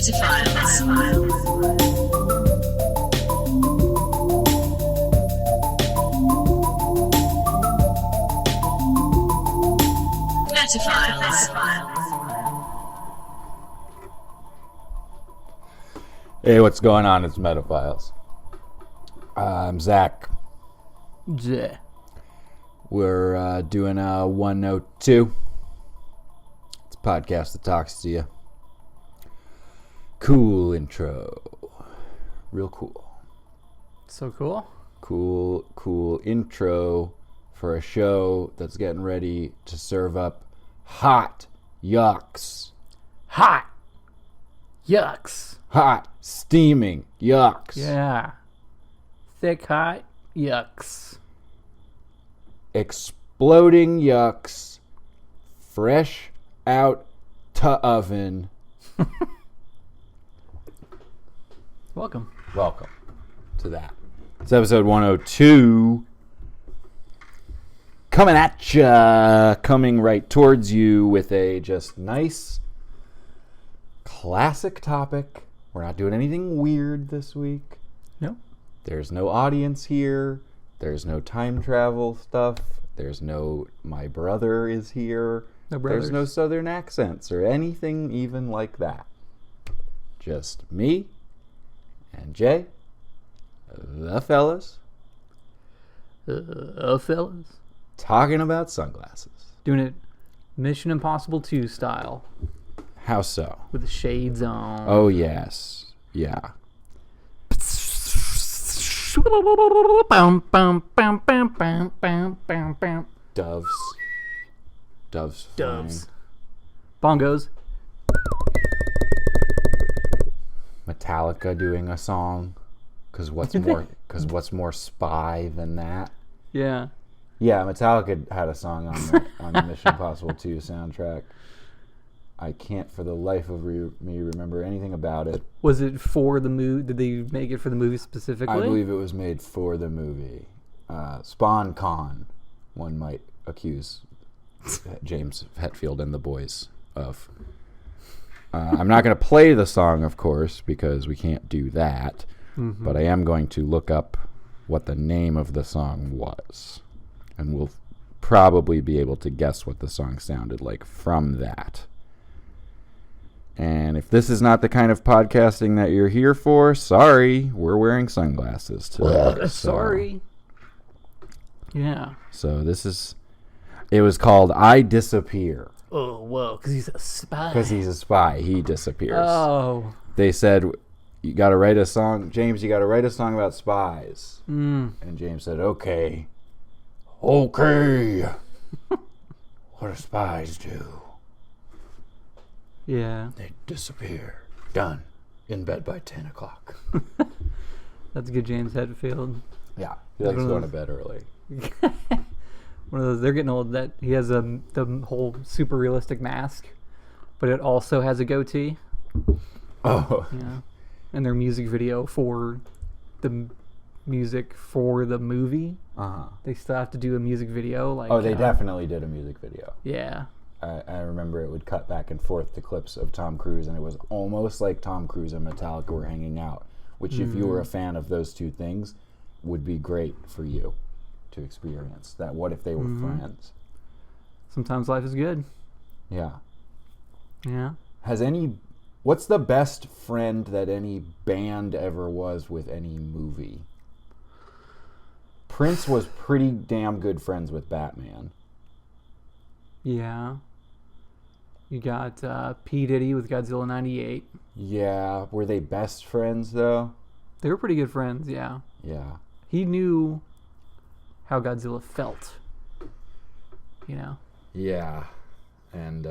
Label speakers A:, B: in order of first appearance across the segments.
A: Hey, what's going on? It's Metaphiles. I'm Zach.
B: Yeah.
A: We're doing 102. It's a podcast that talks to you. Cool intro. Real cool.
B: So cool.
A: Cool intro for a show that's getting ready to serve up hot yucks.
B: Hot yucks.
A: Hot, steaming yucks.
B: Yeah. Thick, hot yucks.
A: Exploding yucks. Fresh out to oven.
B: Welcome
A: to that. It's episode 102. Coming at ya. Coming right towards you with a just nice classic topic. We're not doing anything weird this week.
B: No.
A: There's no audience here. There's no time travel stuff. There's no my brother is here.
B: No brothers.
A: There's no southern accents or anything even like that. Just me and Jay, the fellas,
B: fellas.
A: talking about sunglasses.
B: Doing it Mission Impossible 2 style.
A: How so?
B: With the shades on.
A: Oh, yes. Yeah. Doves. Doves.
B: Doves. Bongos.
A: Metallica doing a song. Because what's more spy than that?
B: Yeah.
A: Yeah, Metallica had a song on the Mission Impossible 2 soundtrack. I can't for the life of me remember anything about it.
B: Was it for the movie? Did they make it for the movie specifically?
A: I believe it was made for the movie. Spawn Con, one might accuse James Hetfield and the boys of. I'm not going to play the song, of course, because we can't do that. Mm-hmm. But I am going to look up what the name of the song was. And we'll probably be able to guess what the song sounded like from that. And if this is not the kind of podcasting that you're here for, sorry, we're wearing sunglasses today.
B: Sorry. Yeah.
A: So it was called I Disappear.
B: Oh, whoa, because he's a spy.
A: Because he's a spy. He disappears.
B: Oh.
A: They said, you got to write a song. James, you got to write a song about spies.
B: Mm.
A: And James said, okay. What do spies do?
B: Yeah.
A: They disappear. Done. In bed by 10 o'clock.
B: That's a good James Hetfield.
A: Yeah. He likes going to bed early.
B: One of those, they're getting old. That he has the whole super realistic mask, but it also has a goatee.
A: Oh.
B: Yeah. And their music video for the music for the movie.
A: Uh-huh.
B: They still have to do a music video.
A: They definitely did a music video.
B: Yeah.
A: I remember it would cut back and forth to clips of Tom Cruise, and it was almost like Tom Cruise and Metallica were hanging out, which if you were a fan of those two things, would be great for you to experience. That what if they were friends?
B: Sometimes life is good.
A: Yeah.
B: Yeah.
A: What's the best friend that any band ever was with any movie? Prince was pretty damn good friends with Batman.
B: Yeah. You got P. Diddy with Godzilla 98.
A: Yeah. Were they best friends, though?
B: They were pretty good friends, yeah.
A: Yeah.
B: He knew how Godzilla felt. You know?
A: Yeah. And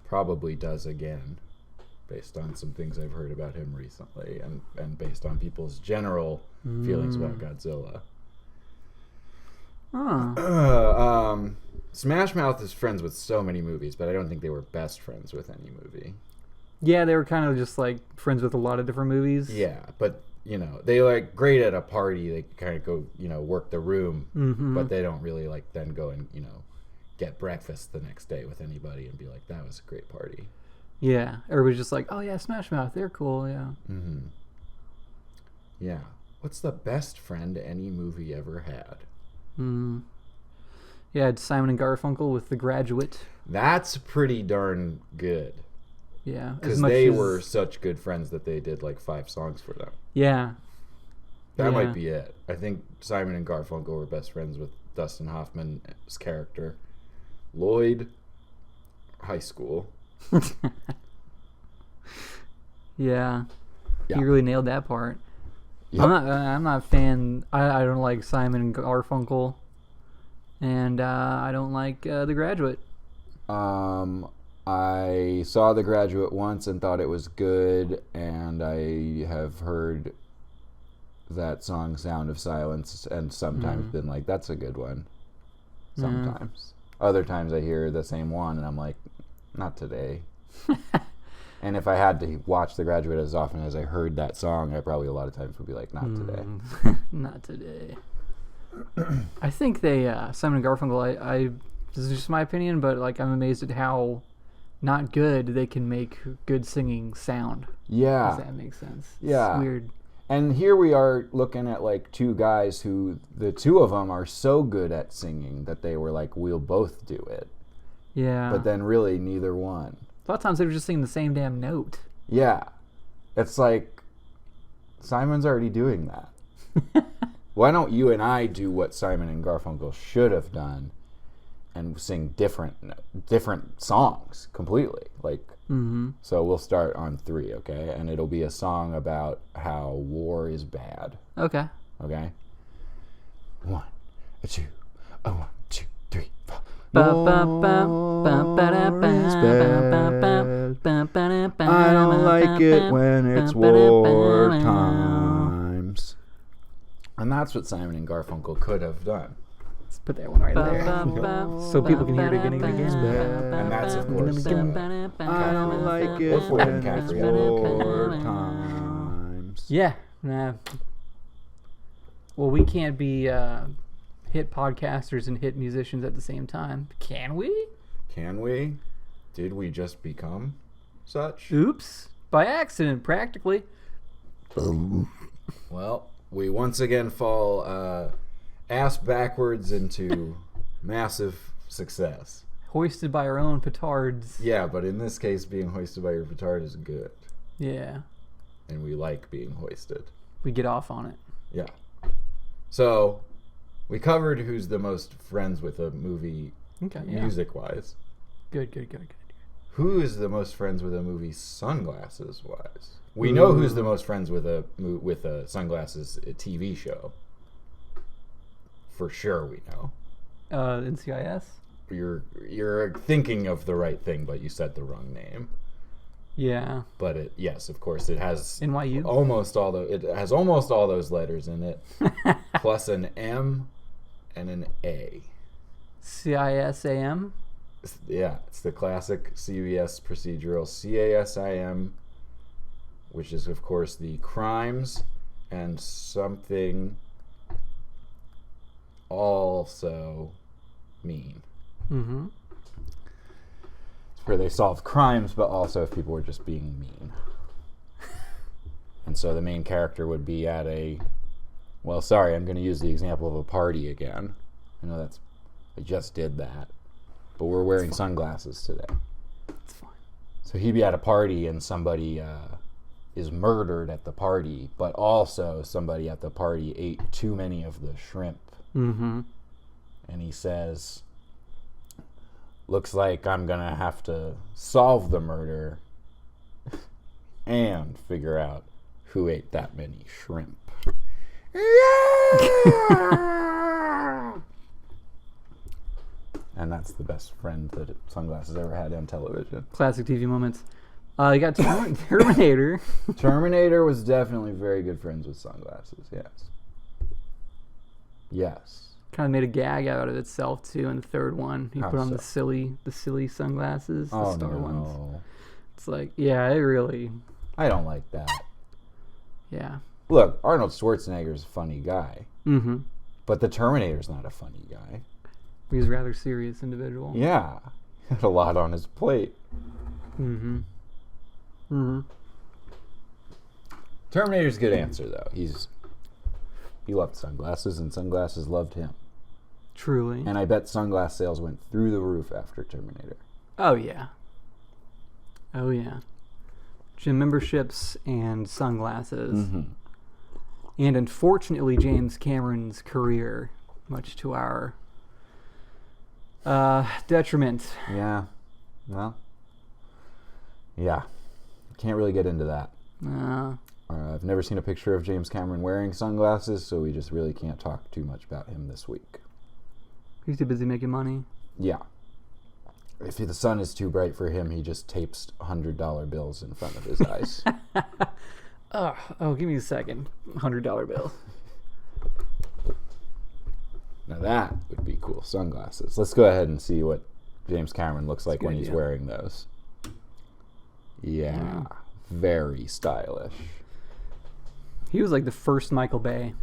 A: probably does again, based on some things I've heard about him recently and based on people's general feelings about Godzilla. Smash Mouth is friends with so many movies, but I don't think they were best friends with any movie.
B: Yeah, they were kind of just like friends with a lot of different movies.
A: Yeah, but you know, they like great at a party. They kind of go, you know, work the room, but they don't really like then go and, you know, get breakfast the next day with anybody and be like, that was a great party.
B: Yeah, everybody's just like, oh yeah, Smash Mouth, they're cool, yeah.
A: Mm-hmm. Yeah. What's the best friend any movie ever had?
B: Yeah, it's Simon and Garfunkel with The Graduate.
A: That's pretty darn good.
B: Yeah,
A: because they were such good friends that they did like 5 songs for them.
B: Yeah.
A: That might be it. I think Simon and Garfunkel were best friends with Dustin Hoffman's character. Lloyd, high school.
B: Yeah. He really nailed that part.
A: Yep.
B: I'm not a fan. I don't like Simon and Garfunkel, and I don't like The Graduate.
A: I saw The Graduate once and thought it was good, and I have heard that song Sound of Silence and sometimes been like, that's a good one. Sometimes. Other times I hear the same one and I'm like, not today. And if I had to watch The Graduate as often as I heard that song, I probably a lot of times would be like, not today.
B: Not today. I think they, Simon and Garfunkel, I this is just my opinion, but like I'm amazed at how not good they can make good singing sound.
A: Yeah.
B: Does that make sense?
A: Yeah.
B: It's weird.
A: And here we are looking at like 2 guys who, the 2 of them are so good at singing that they were like, we'll both do it.
B: Yeah.
A: But then really neither one.
B: A lot of times they were just singing the same damn note.
A: Yeah. It's like, Simon's already doing that. Why don't you and I do what Simon and Garfunkel should have done and sing different songs completely? Like, so we'll start on 3, okay? And it'll be a song about how war is bad.
B: Okay.
A: Okay? 1, 2, 1, 2, 3, 4. I don't like it when it's war times. And that's what Simon and Garfunkel could have done.
B: Let's put that one right there. So people can hear it again and again.
A: And that's, of course, I don't like it when it's war times.
B: Yeah. Nah. Well, we can't be hit podcasters and hit musicians at the same time. Can we?
A: Can we? Did we just become such?
B: Oops. By accident, practically.
A: Well, we once again fall ass backwards into massive success.
B: Hoisted by our own petards.
A: Yeah, but in this case, being hoisted by your petard is good.
B: Yeah.
A: And we like being hoisted.
B: We get off on it.
A: Yeah. So, we covered who's the most friends with a movie, music-wise.
B: Good.
A: Who is the most friends with a movie sunglasses-wise? We know who's the most friends with a sunglasses TV show. For sure we know.
B: NCIS?
A: You're thinking of the right thing, but you said the wrong name.
B: Yeah.
A: But yes, of course, it has
B: NYU?
A: It has almost all those letters in it, plus an M and an A.
B: CISAM?
A: Yeah, it's the classic CBS procedural CASIM, which is, of course, the crimes and something also mean.
B: Mm-hmm.
A: It's where they solve crimes, but also if people were just being mean. And so the main character would be at I'm going to use the example of a party again. I know I just did that. But we're wearing sunglasses today.
B: It's fine.
A: So he'd be at a party and somebody is murdered at the party, but also somebody at the party ate too many of the shrimp.
B: Mm-hmm.
A: And he says, looks like I'm going to have to solve the murder and figure out who ate that many shrimp. And that's the best friend that sunglasses ever had on television.
B: Classic TV moments. You got Terminator.
A: Terminator was definitely very good friends with sunglasses, yes.
B: Kind of made a gag out of itself too in the third one. He put on the silly sunglasses, the star ones. It's like, yeah, it really.
A: I don't like that.
B: Yeah.
A: Look, Arnold Schwarzenegger's a funny guy.
B: Mm-hmm.
A: But the Terminator's not a funny guy.
B: He's a rather serious individual.
A: Yeah. He had a lot on his plate.
B: Mm-hmm. Mm-hmm.
A: Terminator's a good answer, though. He loved sunglasses, and sunglasses loved him.
B: Truly.
A: And I bet sunglass sales went through the roof after Terminator.
B: Oh, yeah. Oh, yeah. Gym memberships and sunglasses.
A: Mm-hmm.
B: And unfortunately, James Cameron's career, much to our detriment.
A: Yeah. Well. Yeah. Can't really get into that. I've never seen a picture of James Cameron wearing sunglasses, so we just really can't talk too much about him this week.
B: He's too busy making money.
A: Yeah. If the sun is too bright for him, he just tapes $100 bills in front of his eyes.
B: Oh, give me a second. $100 bill.
A: Now that would be cool. Sunglasses. Let's go ahead and see what James Cameron looks like when he's wearing those. Yeah. Very stylish.
B: He was like the first Michael Bay.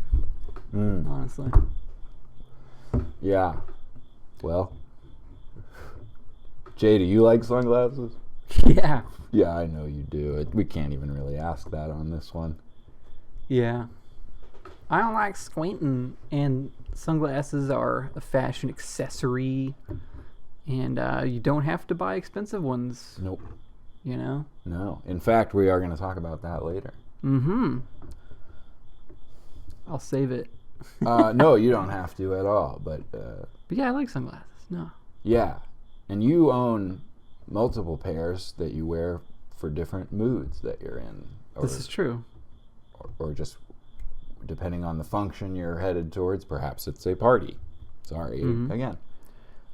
B: Honestly.
A: Yeah. Well. Jay, do you like sunglasses?
B: Yeah.
A: Yeah, I know you do. We can't even really ask that on this one.
B: Yeah. I don't like squinting, and sunglasses are a fashion accessory, and you don't have to buy expensive ones.
A: Nope.
B: You know?
A: No. In fact, we are going to talk about that later.
B: Mm-hmm. I'll save it.
A: No, you don't have to at all. But
B: yeah, I like sunglasses. No.
A: Yeah. And you own multiple pairs that you wear for different moods that you're in.
B: This is true.
A: Or just depending on the function you're headed towards. Perhaps it's a party. Sorry, again.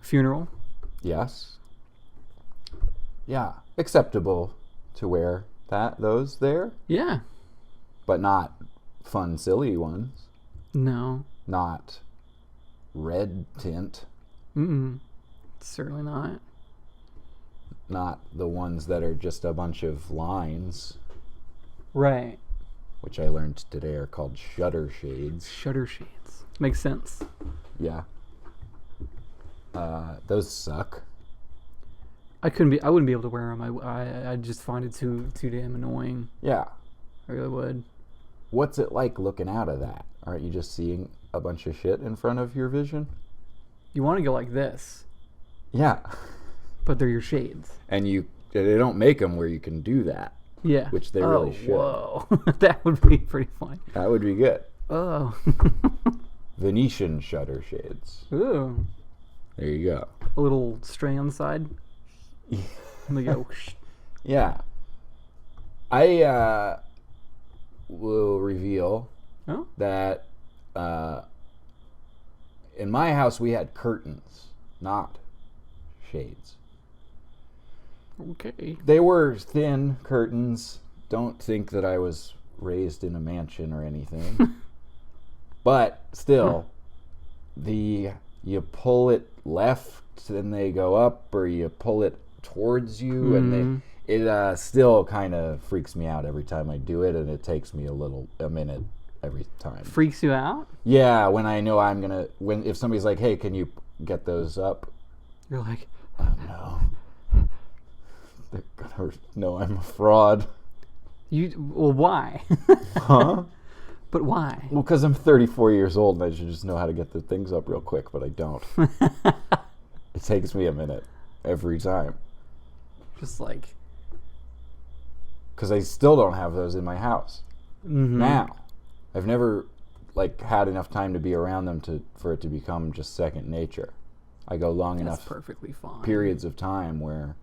B: Funeral.
A: Yes. Yeah. Acceptable to wear those there.
B: Yeah.
A: But not fun, silly ones.
B: No.
A: Not red tint.
B: Certainly not.
A: Not the ones that are just a bunch of lines.
B: Right.
A: Which I learned today are called shutter shades.
B: Shutter shades. Makes sense.
A: Yeah. Those suck.
B: I wouldn't be able to wear them. I just find it too damn annoying.
A: Yeah.
B: I really would.
A: What's it like looking out of that? Aren't you just seeing a bunch of shit in front of your vision?
B: You want to go like this.
A: Yeah.
B: But they're your shades.
A: And they don't make them where you can do that.
B: Yeah.
A: Which they really should.
B: Whoa. That would be pretty funny.
A: That would be good.
B: Oh.
A: Venetian shutter shades.
B: Ooh.
A: There you go.
B: A little string on the side. And they go.
A: Yeah. I will reveal that in my house we had curtains, not shades.
B: Okay.
A: They were thin curtains. Don't think that I was raised in a mansion or anything. But still, you pull it left and they go up, or you pull it towards you, and it still kind of freaks me out every time I do it, and it takes me a minute every time.
B: Freaks you out?
A: Yeah, when I know if somebody's like, "Hey, can you get those up?"
B: You're like,
A: no. They're gonna know I'm a fraud.
B: Well, why?
A: Huh?
B: But why?
A: Well, because I'm 34 years old and I should just know how to get the things up real quick, but I don't. It takes me a minute every time.
B: Just like...
A: Because I still don't have those in my house. Now. I've never had enough time to be around them for it to become just second nature. I go long enough
B: perfectly fine.
A: Periods of time where,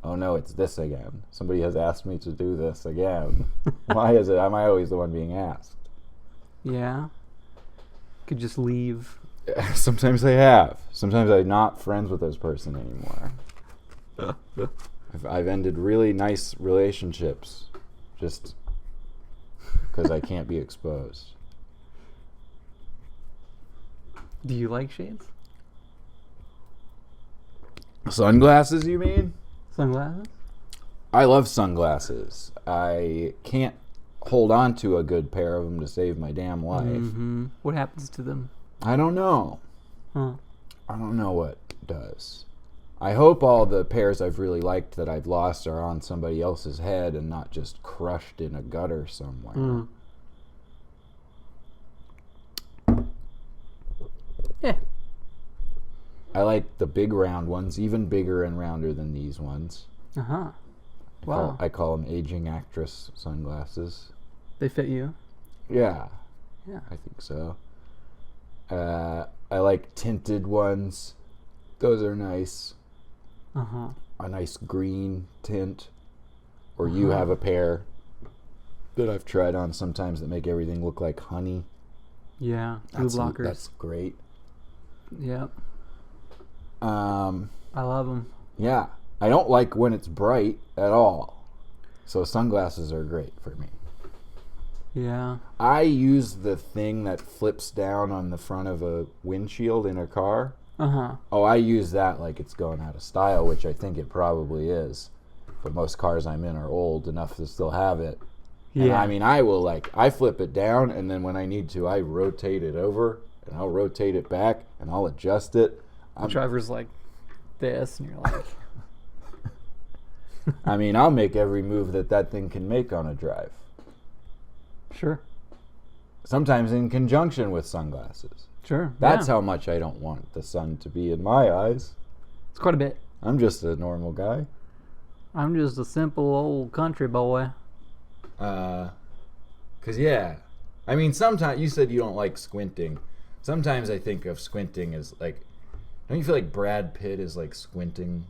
A: oh no, it's this again. Somebody has asked me to do this again. Why is it? Am I always the one being asked? Yeah.
B: Could just leave.
A: Sometimes I have. Sometimes I'm not friends with this person anymore. I've ended really nice relationships just because I can't be exposed.
B: Do you like shades?
A: Sunglasses, you mean?
B: Sunglasses?
A: I love sunglasses. I can't hold on to a good pair of them to save my damn life.
B: What happens to them?
A: I don't know.
B: Huh.
A: I don't know what does. I hope all the pairs I've really liked that I've lost are on somebody else's head and not just crushed in a gutter somewhere.
B: Yeah.
A: I like the big round ones, even bigger and rounder than these ones.
B: Uh-huh. Wow.
A: I call them aging actress sunglasses.
B: They fit you?
A: Yeah.
B: Yeah.
A: I think so. I like tinted ones. Those are nice.
B: Uh-huh.
A: A nice green tint. Or you have a pair that I've tried on sometimes that make everything look like honey.
B: Yeah. Blue blockers.
A: That's great.
B: Yep.
A: I
B: love them.
A: Yeah. I don't like when it's bright at all. So sunglasses are great for me.
B: Yeah.
A: I use the thing that flips down on the front of a windshield in a car.
B: Uh-huh.
A: Oh, I use that like it's going out of style, which I think it probably is. But most cars I'm in are old enough to still have it.
B: Yeah.
A: And I mean, I flip it down, and then when I need to, I rotate it over, and I'll rotate it back, and I'll adjust it.
B: The driver's like this, and you're like...
A: I mean, I'll make every move that thing can make on a drive.
B: Sure.
A: Sometimes in conjunction with sunglasses.
B: Sure.
A: That's how much I don't want the sun to be in my eyes.
B: It's quite a bit.
A: I'm just a normal guy.
B: I'm just a simple old country boy.
A: 'Cause yeah. I mean, sometimes, you said you don't like squinting. Sometimes I think of squinting as like, don't you feel like Brad Pitt is like squinting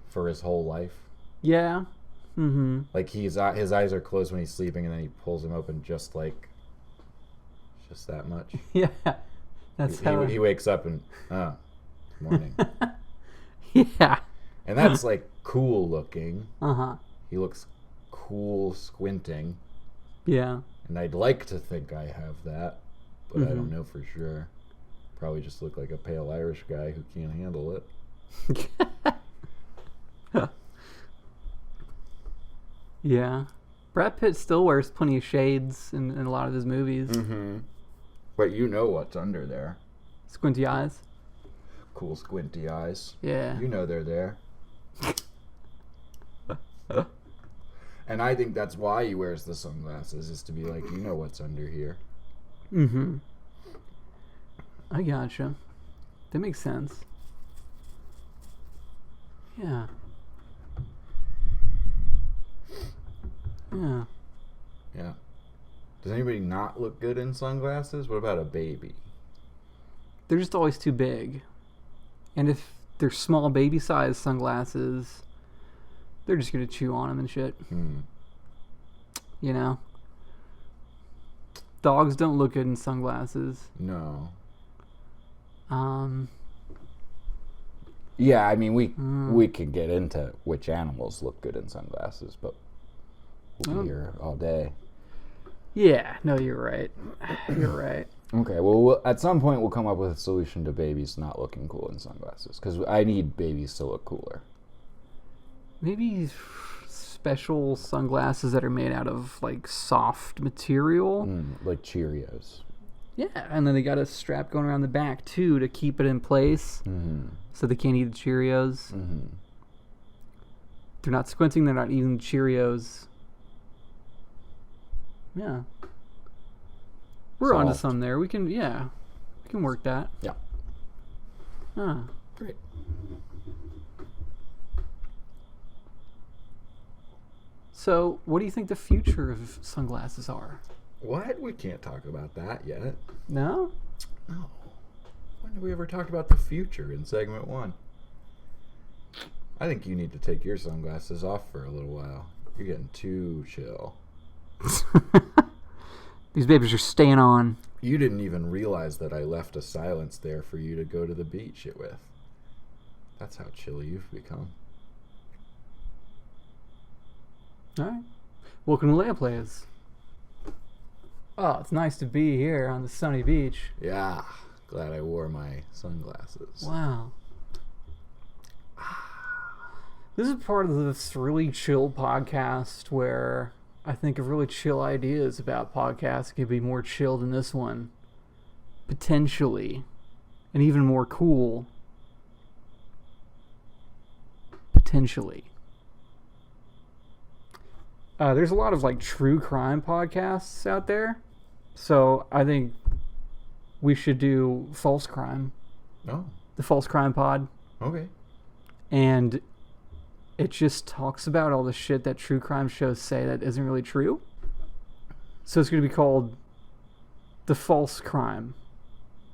A: for his whole life?
B: Yeah. Mm-hmm.
A: Like his eyes are closed when he's sleeping, and then he pulls them open just that much.
B: Yeah. That's how...
A: He wakes up and, morning.
B: Yeah.
A: And that's like cool looking.
B: Uh-huh.
A: He looks cool squinting.
B: Yeah.
A: And I'd like to think I have that, but I don't know for sure. Probably just look like a pale Irish guy who can't handle it.
B: Yeah. Brad Pitt still wears plenty of shades in a lot of his movies.
A: Mm-hmm. But you know what's under there.
B: Squinty eyes.
A: Cool squinty eyes.
B: Yeah.
A: You know they're there. And I think that's why he wears the sunglasses, is to be like, you know what's under here.
B: Mm-hmm. I gotcha. That makes sense. Yeah. Yeah.
A: Yeah. Does anybody not look good in sunglasses? What about a baby?
B: They're just always too big. And if they're small baby-sized sunglasses, they're just going to chew on them and shit. You know? Dogs don't look good in sunglasses.
A: No. Yeah, I mean, we can get into which animals look good in sunglasses, but we'll be here all day.
B: Yeah, no, you're right. You're right.
A: Okay, well, at some point we'll come up with a solution to babies not looking cool in sunglasses, because I need babies to look cooler.
B: Maybe special sunglasses that are made out of, like, soft material.
A: Like Cheerios.
B: Yeah, and then they got a strap going around the back, too, to keep it in place, so they can't eat the Cheerios. They're not squinting, they're not eating Cheerios. Yeah. We're onto some there. We can work that.
A: Yeah.
B: Great. So, what do you think the future of sunglasses are?
A: What? We can't talk about that yet.
B: No?
A: No. When did we ever talk about the future in segment 1? I think you need to take your sunglasses off for a little while. You're getting too chill.
B: These babies are staying on.
A: You didn't even realize that I left a silence there for you to go to the beach it with. That's how chill you've become.
B: Alright. Welcome to Lamplays. Oh, it's nice to be here on the sunny beach.
A: Yeah. Glad I wore my sunglasses.
B: Wow. This is part of this really chill podcast where I think of really chill ideas about podcasts could be more chill than this one. Potentially. And even more cool. potentially. There's a lot of like true crime podcasts out there, so I think we should do false crime.
A: Oh,
B: The false crime pod.
A: okay.
B: And it just talks about all the shit that true crime shows say that isn't really true. So it's going to be called the false crime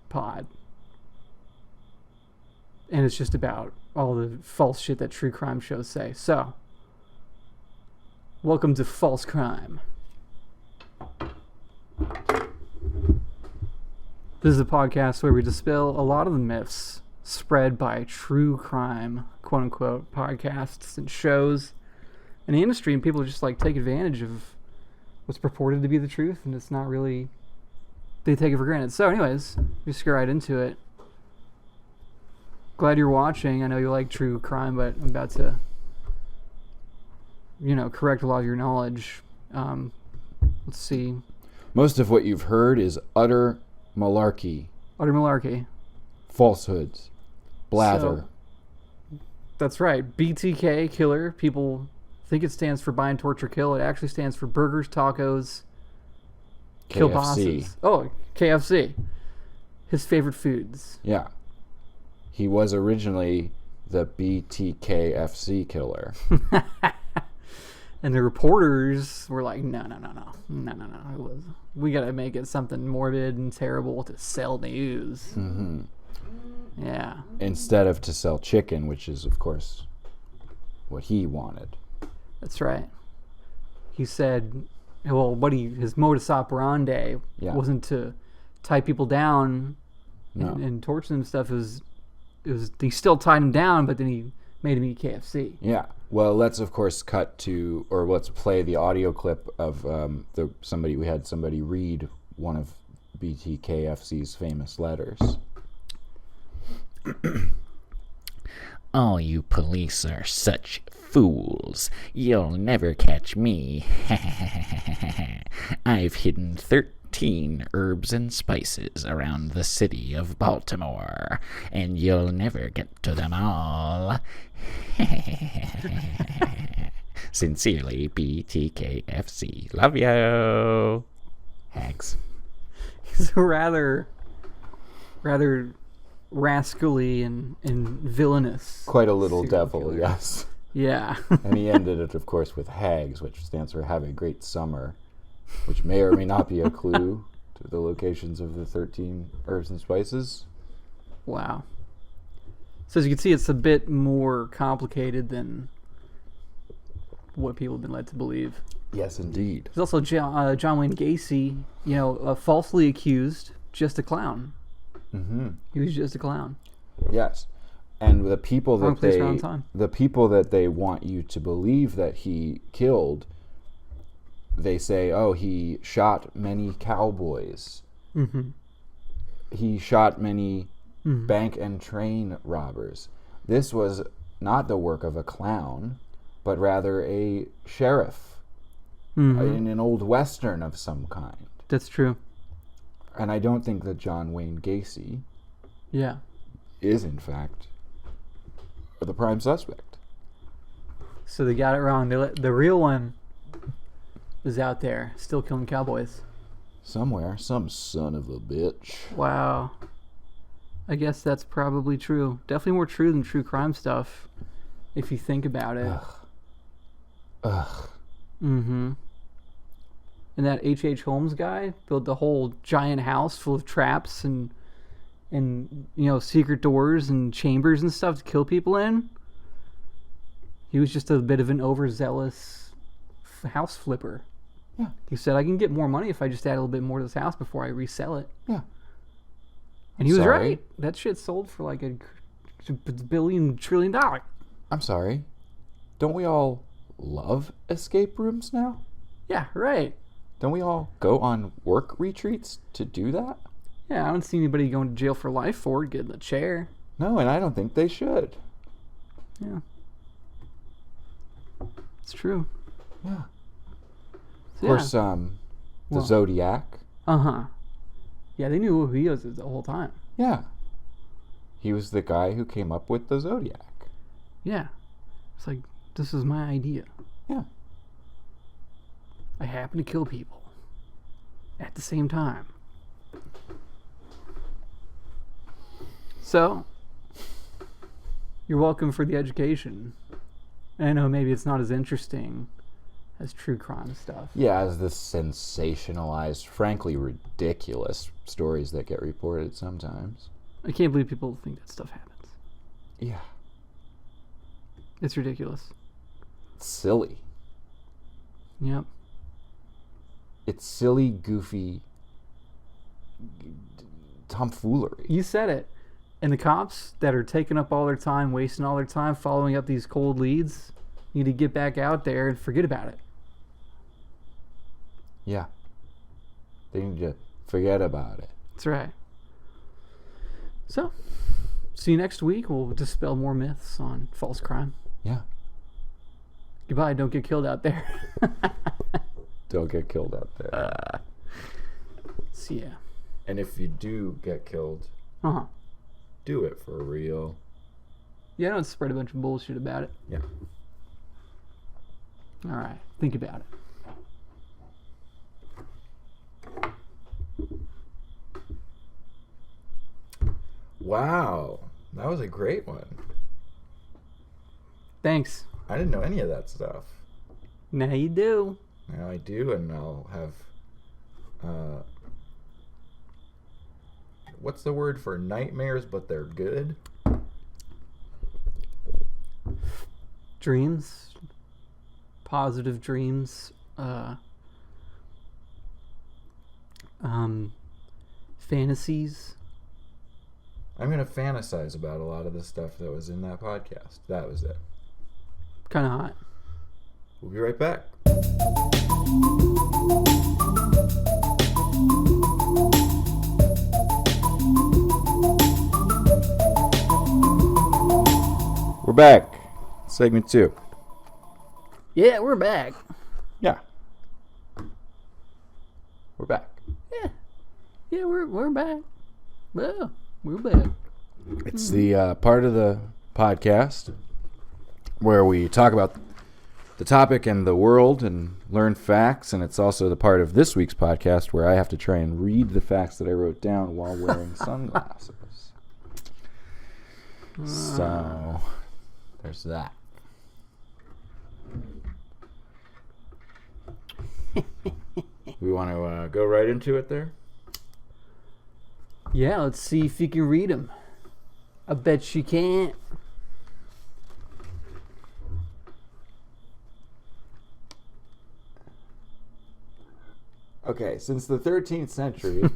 B: pod. And it's just about all the false shit that true crime shows say. So, welcome to False Crime. This is a podcast where we dispel a lot of the myths spread by true crime, quote unquote, podcasts and shows in the industry, and people just like take advantage of what's purported to be the truth, and it's not really. They take it for granted. So, anyways, just get right into it. Glad you're watching. I know you like true crime, but I'm about to, correct a lot of your knowledge. Let's see.
A: Most of what you've heard is utter malarkey.
B: Utter malarkey.
A: Falsehoods. Blather.
B: So, that's right. BTK, killer. People think it stands for Buy and Torture Kill. It actually stands for Burgers, Tacos, Kill Bosses. Oh, KFC. His favorite foods.
A: Yeah. He was originally the BTKFC killer.
B: And the reporters were like, no. We got to make it something morbid and terrible to sell news.
A: Mm-hmm.
B: Yeah.
A: Instead of to sell chicken, which is, of course, what he wanted.
B: That's right. He said, well, his modus operandi wasn't to tie people down and torture them and stuff. He still tied him down, but then he made him eat KFC.
A: Yeah. Well, let's of course let's play the audio clip of we had somebody read one of BTKFC's famous letters.
C: All you police are such fools. You'll never catch me. I've hidden 13 herbs and spices around the city of Baltimore, and you'll never get to them all. Sincerely, BTKFC. Love you. Hags.
B: He's rather rascally and villainous.
A: Quite a little devil, killer. Yes.
B: Yeah.
A: And he ended it, of course, with hags, which stands for have a great summer, which may or may not be a clue to the locations of the 13 herbs and spices.
B: Wow. So as you can see, it's a bit more complicated than what people have been led to believe.
A: Yes, indeed.
B: There's also John Wayne Gacy, falsely accused, just a clown.
A: Mm-hmm.
B: He was just a clown.
A: Yes. And the people
B: Wrong place, wrong time.
A: The people that they want you to believe that he killed, they say, oh, he shot many cowboys.
B: Mm-hmm.
A: He shot many bank and train robbers. This was not the work of a clown, but rather a sheriff in an old western of some kind.
B: That's true.
A: And I don't think that John Wayne Gacy is, in fact, the prime suspect.
B: So they got it wrong. The real one is out there, still killing cowboys.
A: Somewhere. Some son of a bitch.
B: Wow. I guess that's probably true. Definitely more true than true crime stuff, if you think about it.
A: Ugh.
B: Mm-hmm. And that H.H. Holmes guy built the whole giant house full of traps and secret doors and chambers and stuff to kill people in. He was just a bit of an overzealous house flipper.
A: Yeah.
B: He said, I can get more money if I just add a little bit more to this house before I resell it.
A: Yeah.
B: And he was right. That shit sold for like $1 billion, trillion.
A: I'm sorry. Don't we all love escape rooms now?
B: Yeah, right.
A: Don't we all go on work retreats to do that?
B: Yeah, I don't see anybody going to jail for life for it, getting a chair.
A: No, and I don't think they should.
B: Yeah. It's true.
A: Yeah.
B: So,
A: of course, the Zodiac.
B: Uh-huh. Yeah, they knew who he was the whole time.
A: Yeah. He was the guy who came up with the Zodiac.
B: Yeah. It's like, this is my idea.
A: Yeah.
B: I happen to kill people at the same time. So, you're welcome for the education. And I know maybe it's not as interesting as true crime stuff.
A: Yeah, as the sensationalized, frankly ridiculous stories that get reported sometimes.
B: I can't believe people think that stuff happens.
A: Yeah.
B: It's ridiculous.
A: It's silly.
B: Yep.
A: It's silly, goofy tomfoolery.
B: You said it. And the cops that are taking up all their time, wasting all their time following up these cold leads, need to get back out there and forget about it.
A: Yeah. They need to forget about it.
B: That's right. So, see you next week. We'll dispel more myths on false crime.
A: Yeah.
B: Goodbye. Don't get killed out there.
A: Don't get killed out there.
B: See ya.
A: And if you do get killed,
B: Uh-huh.
A: do it for real.
B: Yeah, don't spread a bunch of bullshit about it.
A: Yeah.
B: All right. Think about it.
A: Wow. That was a great one.
B: Thanks.
A: I didn't know any of that stuff.
B: Now you do.
A: Now I do, and I'll have... what's the word for nightmares, but they're good?
B: Dreams. Positive dreams. Fantasies.
A: I'm going to fantasize about a lot of the stuff that was in that podcast. That was it.
B: Kind of hot.
A: We'll be right back. We're back. Segment 2.
B: Yeah, we're back.
A: Yeah. We're back.
B: Yeah, we're back. Well, we're back.
A: It's the part of the podcast where we talk about the topic and the world and learn facts, and it's also the part of this week's podcast where I have to try and read the facts that I wrote down while wearing sunglasses. So, there's that. We want to go right into it there?
B: Yeah, let's see if you can read them. I bet you can't.
A: Okay, since the 13th century... I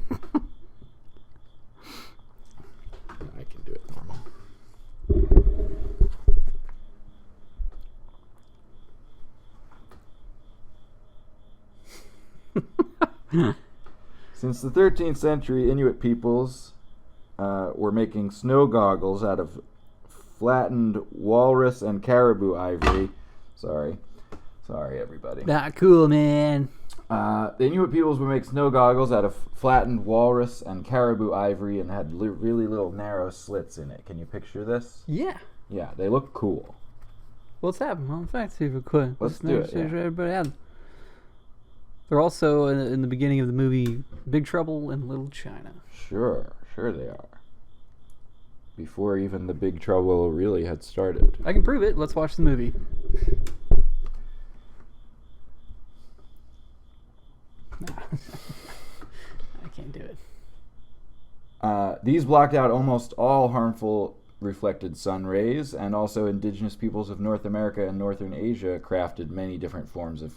A: can do it normal. Since the 13th century, Inuit peoples were making snow goggles out of flattened walrus and caribou ivory. Sorry, everybody.
B: Not cool, man.
A: The Inuit peoples would make snow goggles out of flattened walrus and caribou ivory and had really little narrow slits in it. Can you picture this?
B: Yeah.
A: Yeah, they look cool.
B: Let's have them. Well, in fact, see if we could.
A: Let's do it, yeah.
B: Everybody have them. They're also in the beginning of the movie Big Trouble in Little China.
A: Sure they are. Before even the Big Trouble really had started.
B: I can prove it. Let's watch the movie. Nah. I can't do it.
A: These blocked out almost all harmful reflected sun rays, and also indigenous peoples of North America and Northern Asia crafted many different forms of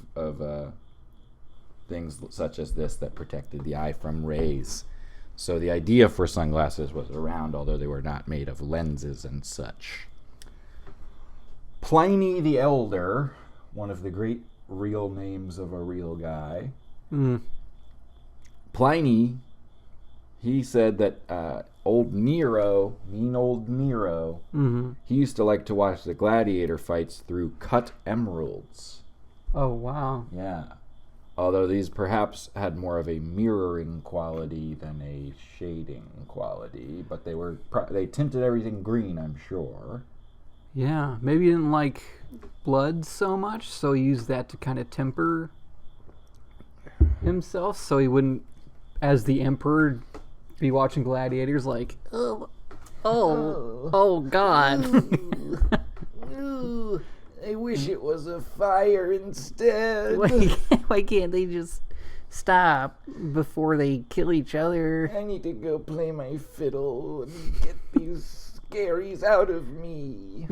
A: things such as this that protected the eye from rays. So the idea for sunglasses was around, although they were not made of lenses and such. Pliny the Elder, one of the great real names of a real guy, Pliny, he said that old Nero, he used to like to watch the gladiator fights through cut emeralds.
B: Oh, wow.
A: Yeah. Although these perhaps had more of a mirroring quality than a shading quality, but they tinted everything green, I'm sure.
B: Yeah, maybe he didn't like blood so much, so he used that to kind of temper himself, so he wouldn't, as the emperor, be watching gladiators like, oh God.
A: Ooh, I wish it was a fire instead.
B: Why can't they just stop before they kill each other?
A: I need to go play my fiddle and get these scaries out of me.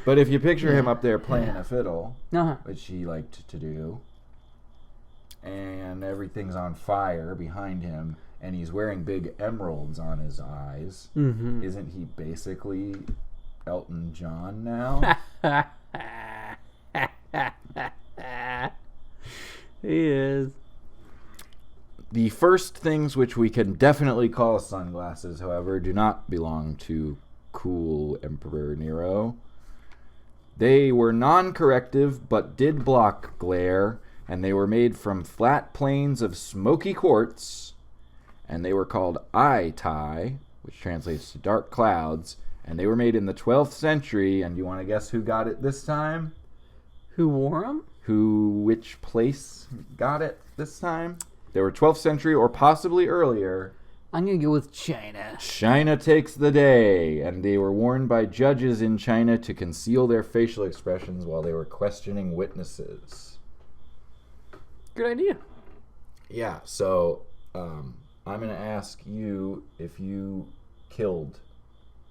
A: But if you picture him up there playing a fiddle, which he liked to do, and everything's on fire behind him, and he's wearing big emeralds on his eyes, isn't he basically Elton John now?
B: He is.
A: The first things which we can definitely call sunglasses, however, do not belong to cool Emperor Nero. They were non-corrective but did block glare, and they were made from flat planes of smoky quartz, and they were called eye tie, which translates to dark clouds, and they were made in the 12th century, and you want to guess who got it this time?
B: Who wore them?
A: Which place got it this time? They were 12th century or possibly earlier.
B: I'm going to go with China.
A: China takes the day, and they were worn by judges in China to conceal their facial expressions while they were questioning witnesses.
B: Good idea.
A: Yeah, so I'm going to ask you if you killed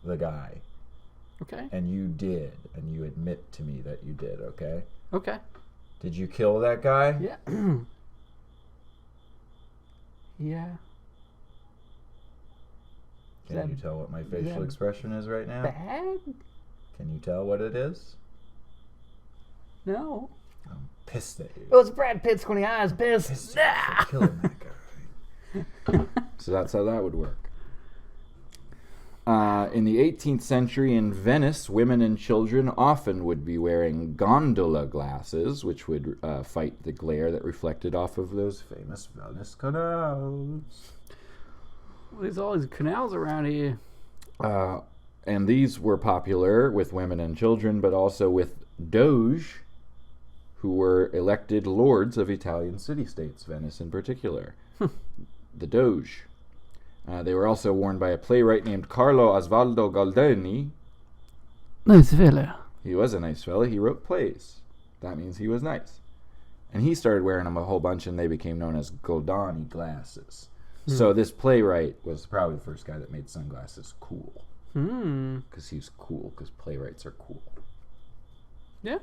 A: the guy.
B: Okay.
A: And you did, and you admit to me that you did, okay?
B: Okay.
A: Did you kill that guy?
B: Yeah. Yeah.
A: Can you tell what my facial expression is right now?
B: Bad?
A: Can you tell what it is?
B: No.
A: I'm pissed at you.
B: It was Brad Pitt's squinty eyes. Pissed.
A: Pissed at you for killing that guy. So that's how that would work. In the 18th century in Venice, women and children often would be wearing gondola glasses, which would fight the glare that reflected off of those famous Venice canals.
B: Well, there's all these canals around here.
A: And these were popular with women and children, but also with doge, who were elected lords of Italian city-states, Venice in particular. The doge. They were also worn by a playwright named Carlo Osvaldo Goldoni.
B: Nice fella.
A: He was a nice fella. He wrote plays. That means he was nice. And he started wearing them a whole bunch, and they became known as Goldoni glasses. So this playwright was probably the first guy that made sunglasses cool. Because he's cool, because playwrights are cool.
B: Yeah.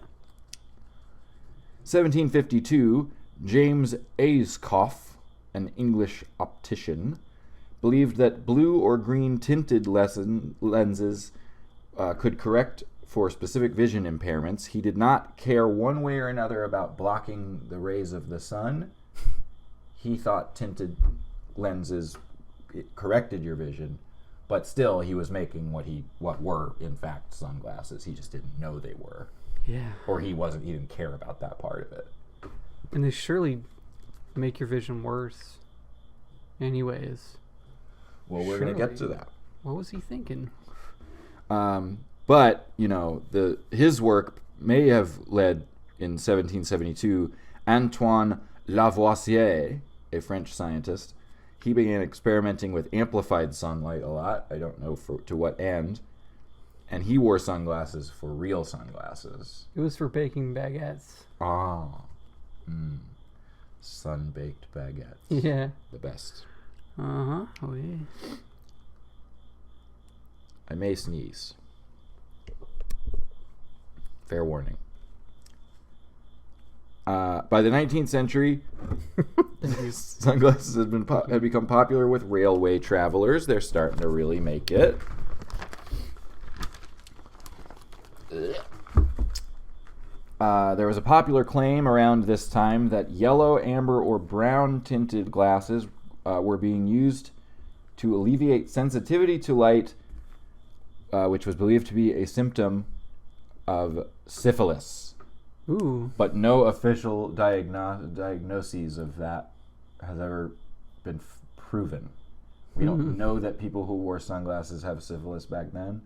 A: 1752, James Ayscough, an English optician, believed that blue or green tinted lenses could correct for specific vision impairments. He did not care one way or another about blocking the rays of the sun. He thought tinted lenses corrected your vision, but still he was making what were in fact sunglasses. He just didn't know they were.
B: Yeah.
A: Or he didn't care about that part of it.
B: And they surely make your vision worse. Anyways.
A: Well, we're going to get to that.
B: What was he thinking?
A: But, his work may have led, in 1772, Antoine Lavoisier, a French scientist. He began experimenting with amplified sunlight a lot. I don't know to what end. And he wore sunglasses for real sunglasses.
B: It was for baking baguettes.
A: Sun-baked baguettes.
B: Yeah.
A: The best.
B: Uh-huh. Oh, yeah.
A: I may sneeze. Fair warning. By the 19th century, sunglasses had become popular with railway travelers. They're starting to really make it. There was a popular claim around this time that yellow, amber, or brown tinted glasses were being used to alleviate sensitivity to light, which was believed to be a symptom of syphilis.
B: Ooh.
A: But no official diagnoses of that has ever been proven. We don't know that people who wore sunglasses have syphilis back then.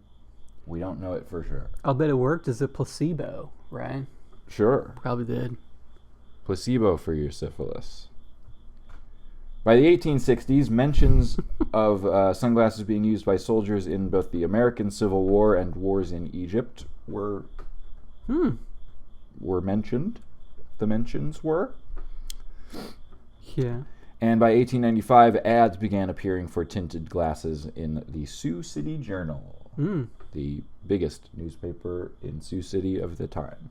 A: We don't know it for sure.
B: I'll bet it worked as a placebo, right?
A: Sure.
B: Probably did.
A: Placebo for your syphilis. By the 1860s, mentions of sunglasses being used by soldiers in both the American Civil War and wars in Egypt were mentioned. The mentions were.
B: Yeah.
A: And by 1895, ads began appearing for tinted glasses in the Sioux City Journal, the biggest newspaper in Sioux City of the time.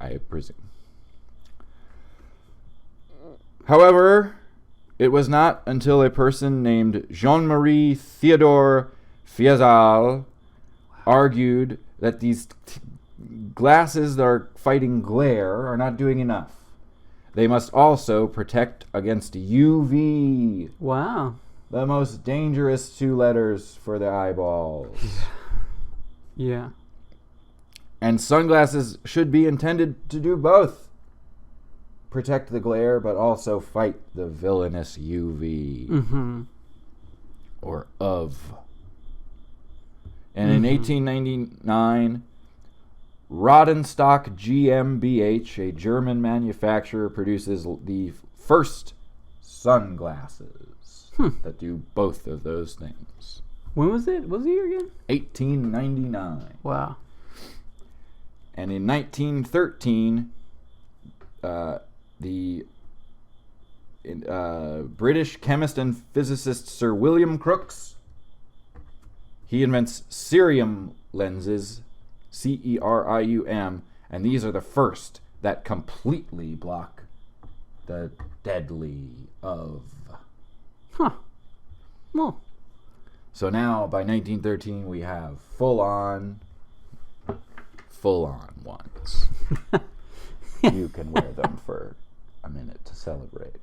A: I presume. However, it was not until a person named Jean-Marie Theodore Fiesal argued that these glasses that are fighting glare are not doing enough. They must also protect against UV,
B: Wow.
A: the most dangerous 2 letters for the eyeballs.
B: Yeah.
A: And sunglasses should be intended to do both. Protect the glare, but also fight the villainous UV. Or of. And in 1899, Rodenstock GmbH, a German manufacturer, produces the first sunglasses that do both of those things.
B: When was it? What was the year again?
A: 1899.
B: Wow.
A: And in 1913, the British chemist and physicist Sir William Crookes, he invents cerium lenses, CERIUM, and these are the first that completely block the deadly of.
B: Well.
A: So now, by 1913, we have full-on ones. You can wear them for a minute to celebrate.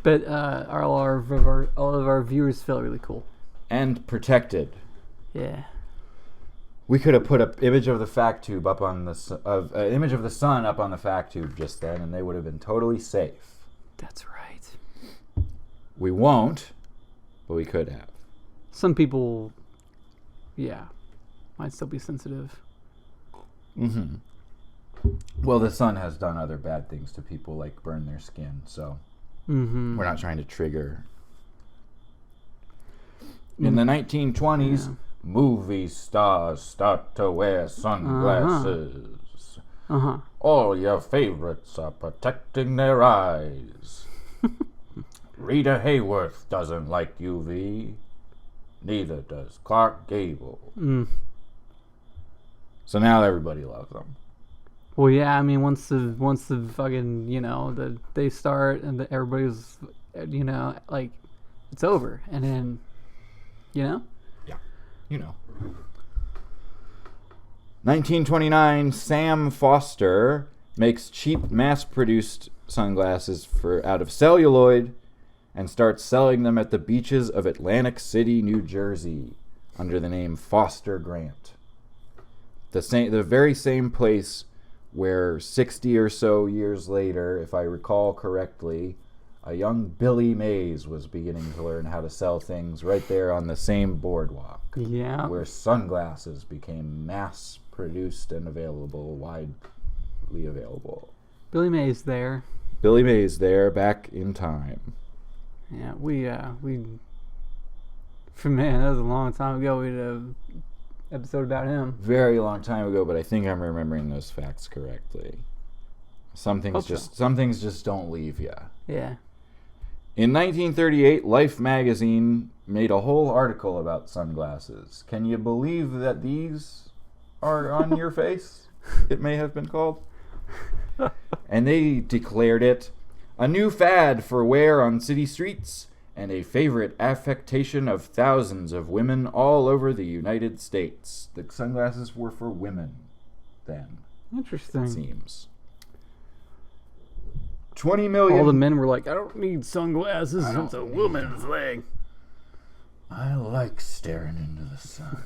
B: But all of our viewers feel really cool.
A: And protected.
B: Yeah.
A: We could have put an image of the fact tube up on the image of the sun up on the fact tube just then, and they would have been totally safe.
B: That's right.
A: We won't, but we could have.
B: Some people, might still be sensitive.
A: Well, the sun has done other bad things to people, like burn their skin, so we're not trying to trigger. In the 1920s, movie stars start to wear sunglasses. All your favorites are protecting their eyes. Rita Hayworth doesn't like UV. Neither does Clark Gable. So now everybody loves them.
B: Well, yeah, I mean, once the fucking, they start and everybody's, like, it's over. And then,
A: Yeah, 1929, Sam Foster makes cheap mass-produced sunglasses out of celluloid and starts selling them at the beaches of Atlantic City, New Jersey, under the name Foster Grant. The very same place where 60 or so years later, if I recall correctly, a young Billy Mays was beginning to learn how to sell things right there on the same boardwalk.
B: Yeah.
A: Where sunglasses became mass-produced and widely available.
B: Billy Mays there.
A: Billy Mays there, back in time.
B: Yeah, that was a long time ago. We did an episode about him.
A: Very long time ago, but I think I'm remembering those facts correctly. Some things just don't leave you.
B: Yeah.
A: In 1938, Life magazine made a whole article about sunglasses. Can you believe that these are on your face? It may have been called. And they declared it a new fad for wear on city streets and a favorite affectation of thousands of women all over the United States. The sunglasses were for women then.
B: Interesting.
A: It seems. 20 million.
B: All the men were like, I don't need sunglasses. It's a woman's leg.
A: I like staring into the sun.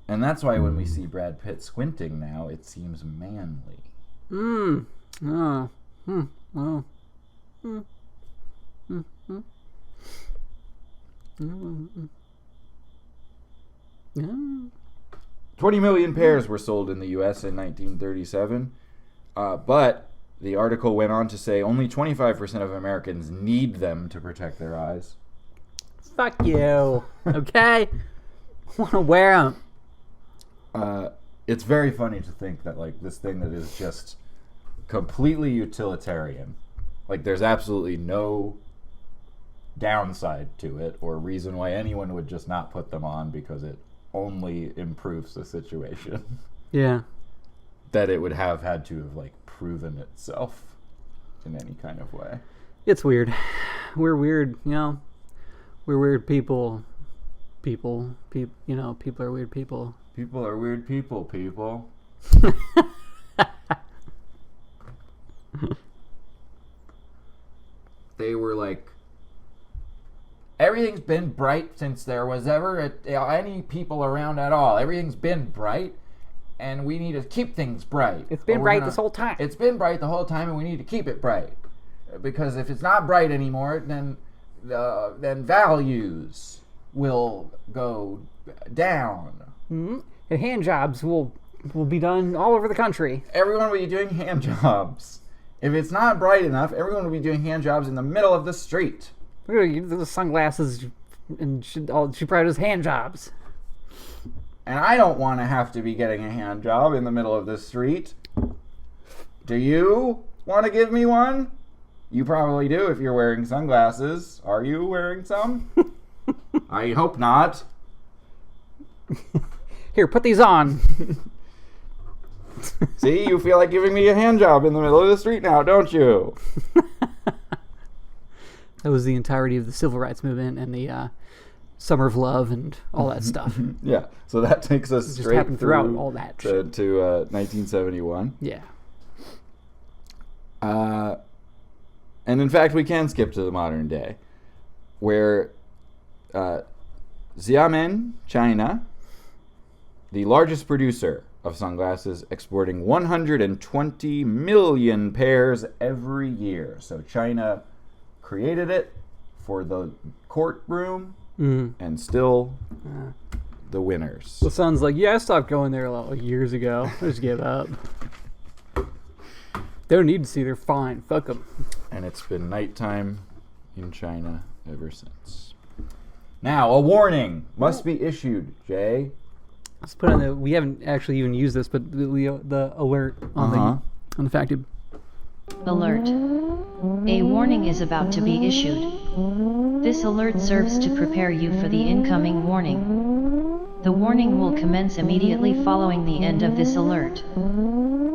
A: And that's why when we see Brad Pitt squinting now, it seems manly.
B: Well.
A: 20 million pairs were sold in the U.S. in 1937, but the article went on to say only 25% of Americans need them to protect their eyes.
B: Fuck you. Okay? Want to wear them.
A: It's very funny to think that, like, this thing that is just completely utilitarian, like, there's absolutely no downside to it or reason why anyone would just not put them on because it only improves the situation.
B: Yeah.
A: That it would have had to have, like, proven itself in any kind of way.
B: It's weird. We're weird, you know. We're weird people. People are weird people.
A: People are weird people. They were like, everything's been bright since there was ever any people around at all. Everything's been bright, and we need to keep things bright.
B: It's been bright this whole time.
A: It's been bright the whole time, and we need to keep it bright. Because if it's not bright anymore, then values will go down.
B: Mm-hmm. And hand jobs will be done all over the country.
A: Everyone will be doing hand jobs. If it's not bright enough, everyone will be doing hand jobs in the middle of the street.
B: Look at the sunglasses, and she probably does hand jobs.
A: And I don't want to have to be getting a hand job in the middle of the street. Do you want to give me one? You probably do if you're wearing sunglasses. Are you wearing some? I hope not.
B: Here, put these on.
A: See, you feel like giving me a hand job in the middle of the street now, don't you?
B: That was the entirety of the civil rights movement and the Summer of Love and all that stuff.
A: Yeah, so that takes us
B: just
A: straight
B: happened throughout
A: through
B: all that
A: to,
B: shit.
A: to 1971.
B: Yeah.
A: And in fact, we can skip to the modern day, where Xiamen, China, the largest producer of sunglasses, exporting 120 million pairs every year. So China created it for the courtroom, and still the winners.
B: The son's like, yeah, I stopped going there like years ago. I just gave up. They don't need to see. They're fine. Fuck them.
A: And it's been nighttime in China ever since. Now, a warning must be issued, Jay.
B: Let's put on the. We haven't actually even used this, but the alert on the fact tube.
D: Alert. A warning is about to be issued. This alert serves to prepare you for the incoming warning. The warning will commence immediately following the end of this alert.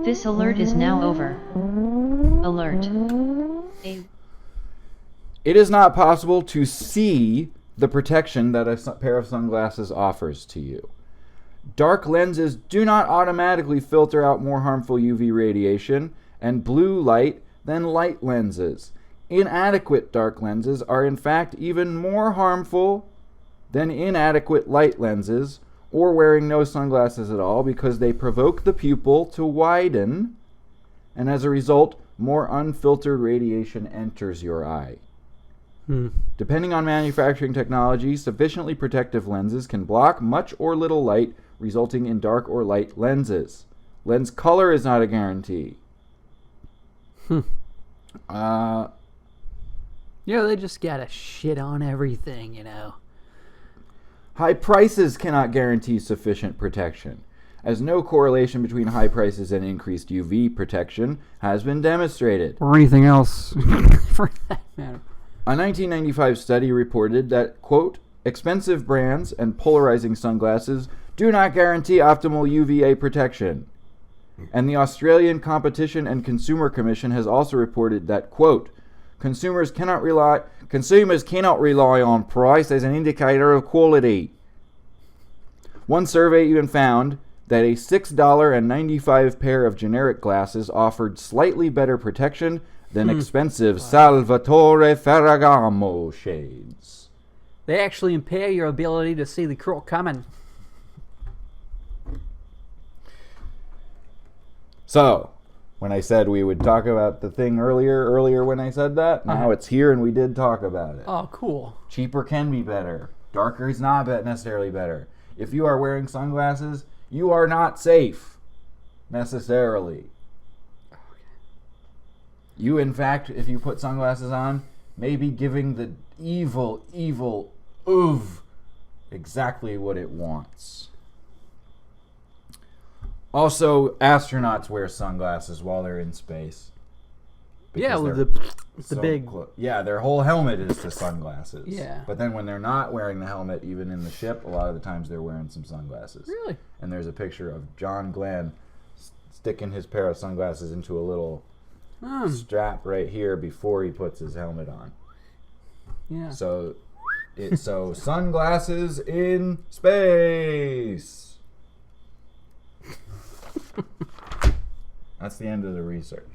D: This alert is now over. Alert.
A: It is not possible to see the protection that a pair of sunglasses offers to you. Dark lenses do not automatically filter out more harmful UV radiation and blue light than light lenses. Inadequate dark lenses are in fact even more harmful than inadequate light lenses, or wearing no sunglasses at all, because they provoke the pupil to widen, and as a result, more unfiltered radiation enters your eye. Depending on manufacturing technology, sufficiently protective lenses can block much or little light, resulting in dark or light lenses. Lens color is not a guarantee.
B: They just gotta shit on everything, you know.
A: High prices cannot guarantee sufficient protection, as no correlation between high prices and increased UV protection has been demonstrated.
B: Or anything else, for that matter.
A: A 1995 study reported that, quote, expensive brands and polarizing sunglasses do not guarantee optimal UVA protection. And the Australian Competition and Consumer Commission has also reported that, quote, consumers cannot rely on price as an indicator of quality. One survey even found that a $6.95 pair of generic glasses offered slightly better protection than expensive Salvatore Ferragamo shades.
B: They actually impair your ability to see the crook coming.
A: So, When I said we would talk about the thing earlier when I said that, now it's here and we did talk about it.
B: Oh, cool.
A: Cheaper can be better. Darker is not necessarily better. If you are wearing sunglasses, you are not safe, necessarily. You, in fact, if you put sunglasses on, may be giving the evil oof exactly what it wants. Also, astronauts wear sunglasses while they're in space.
B: Yeah,
A: Because
B: with the
A: so
B: big...
A: yeah, their whole helmet is the sunglasses.
B: Yeah.
A: But then when they're not wearing the helmet, even in the ship, a lot of the times they're wearing some sunglasses.
B: Really?
A: And there's a picture of John Glenn sticking his pair of sunglasses into a little strap right here before he puts his helmet on.
B: Yeah.
A: So sunglasses in space. That's the end of the research.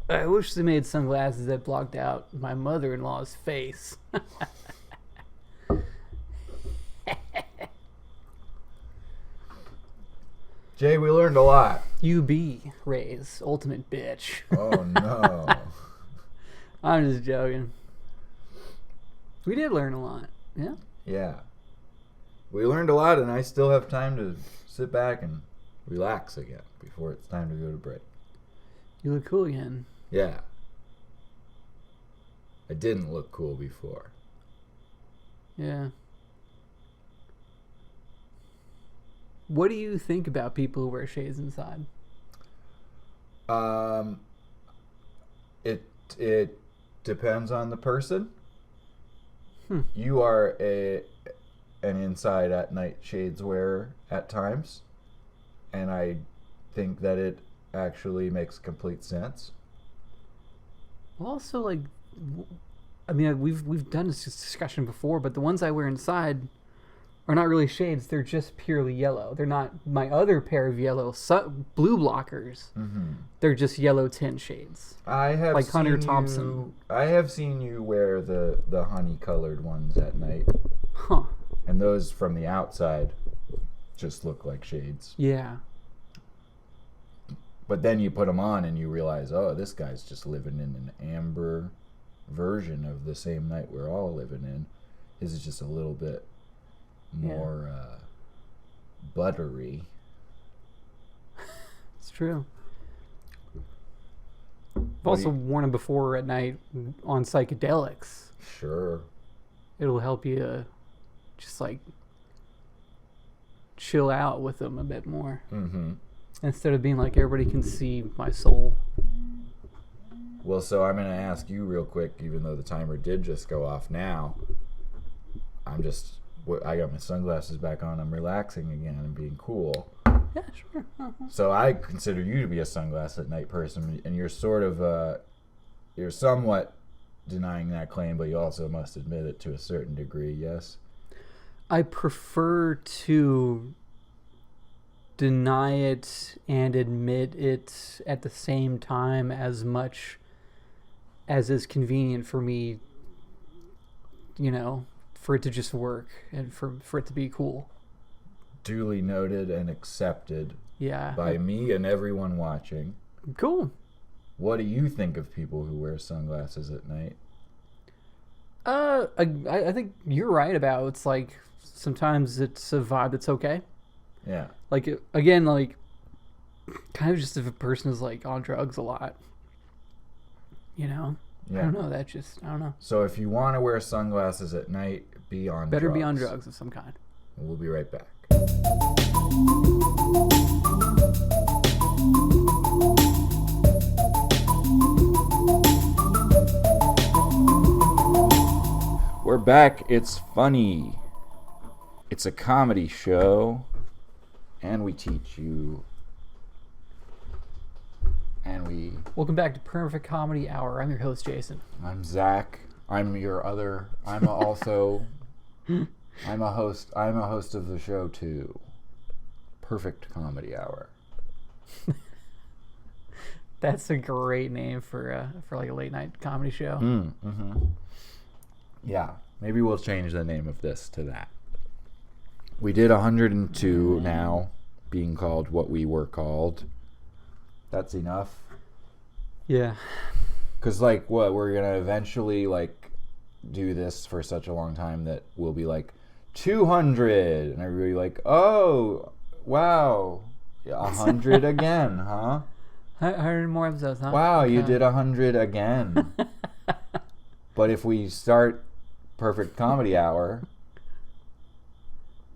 B: I wish they made sunglasses that blocked out my mother-in-law's face.
A: Jay, we learned a lot.
B: UB Ray's ultimate bitch.
A: Oh no.
B: I'm just joking. We did learn a lot. Yeah.
A: Yeah. We learned a lot, and I still have time to sit back and relax again before it's time to go to break.
B: You look cool again.
A: Yeah. I didn't look cool before.
B: Yeah. What do you think about people who wear shades inside?
A: It depends on the person. You are an inside at night shades wearer at times, and I think that it actually makes complete sense.
B: Well, also, like, I mean, we've done this discussion before, but the ones I wear inside are not really shades. They're just purely yellow. They're not my other pair of yellow blue blockers. Mm-hmm. They're just yellow tint shades.
A: I have
B: like
A: seen
B: Hunter Thompson.
A: I have seen you wear the honey colored ones at night.
B: Huh.
A: And those from the outside just look like shades.
B: Yeah.
A: But then you put them on and you realize, oh, this guy's just living in an amber version of the same night we're all living in. His is just a little bit more buttery.
B: It's true. I've also worn them before at night on psychedelics.
A: Sure.
B: It'll help you just like chill out with them a bit more. Mm-hmm. Instead of being like, everybody can see my soul.
A: Well, so I'm going to ask you real quick, even though the timer did just go off now. I got my sunglasses back on. I'm relaxing again and being cool.
B: Yeah, sure. Uh-huh.
A: So I consider you to be a sunglass at night person, and you're sort of, you're somewhat denying that claim, but you also must admit it to a certain degree, yes?
B: I prefer to deny it and admit it at the same time as much as is convenient for me, for it to just work and for it to be cool.
A: Duly noted and accepted
B: Yeah.
A: by me and everyone watching.
B: Cool.
A: What do you think of people who wear sunglasses at night?
B: I think you're right about it's like sometimes it's a vibe that's okay.
A: Yeah.
B: Like, again, like, kind of just if a person is, like, on drugs a lot.
A: Yeah.
B: I don't know. I don't know.
A: So if you want to wear sunglasses at night, be on
B: Better
A: drugs.
B: be on drugs of some kind.
A: We'll be right back. We're back. It's funny. It's a comedy show. And we teach you. And we...
B: Welcome back to Perfect Comedy Hour. I'm your host, Jason.
A: I'm Zach. I'm also... I'm a host of the show too. Perfect Comedy Hour.
B: That's a great name for like a late night comedy show.
A: Mm-hmm. Yeah, maybe we'll change the name of this to that. We did 102 now. being called what we were called. That's enough.
B: Yeah.
A: Because, like, what? We're going to eventually, like, do this for such a long time that we'll be like, 200. And everybody like, oh, wow. 100 again, huh?
B: 100 more episodes, huh?
A: Wow,
B: Okay.
A: you did 100 again. But if we start Perfect Comedy Hour,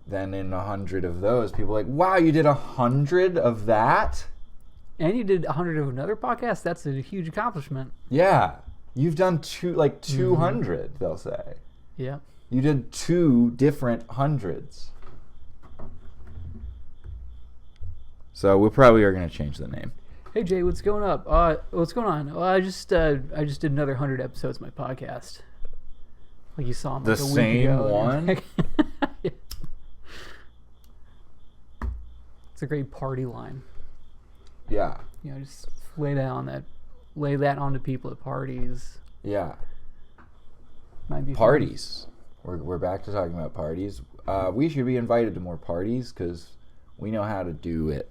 A: then in 100 of those, people are like, wow, you did 100 of that?
B: And you did 100 of another podcast? That's a huge accomplishment.
A: Yeah. You've done 200, they'll say.
B: Yeah.
A: You did 2 different hundreds. So we probably are going to change the name.
B: Hey Jay, what's going up? What's going on? Well, I just did another 100 episodes of my podcast. Like you saw,
A: The
B: like a week
A: same
B: ago.
A: one?
B: Yeah. It's a great party line.
A: Yeah.
B: You know, just lay that onto people at parties.
A: Yeah.
B: Might be fun.
A: Parties. We're back to talking about parties. We should be invited to more parties because we know how to do it.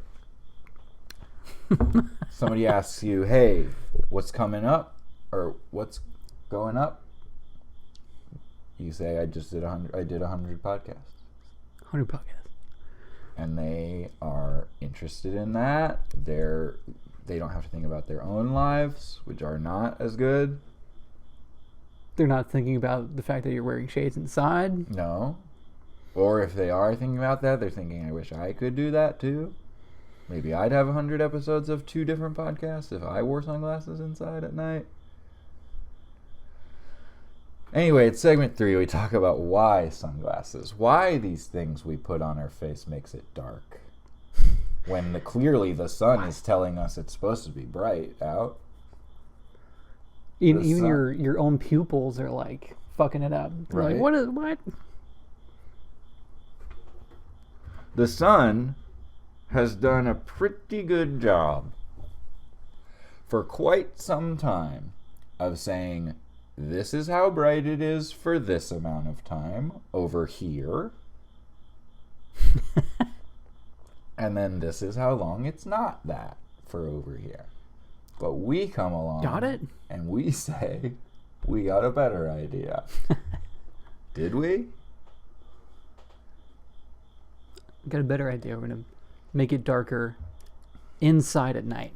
A: Somebody asks you, hey, what's coming up? Or what's going up? You say, I did 100 podcasts.
B: 100 podcasts.
A: And they are interested in that. They don't have to think about their own lives, which are not as good.
B: They're not thinking about the fact that you're wearing shades inside.
A: No. Or if they are thinking about that, they're thinking, I wish I could do that too. Maybe I'd have 100 episodes of 2 different podcasts if I wore sunglasses inside at night. Anyway, it's segment 3. We talk about why sunglasses. Why these things we put on our face makes it dark. When clearly the sun is telling us it's supposed to be bright out.
B: Even
A: sun.
B: your own pupils are like fucking it up. They're
A: Right.
B: like, what?
A: The sun has done a pretty good job for quite some time of saying, this is how bright it is for this amount of time over here. And then this is how long it's not that for over here. But we come along.
B: Got it?
A: And we say, we got a better idea. Did we?
B: Got a better idea. We're gonna make it darker inside at night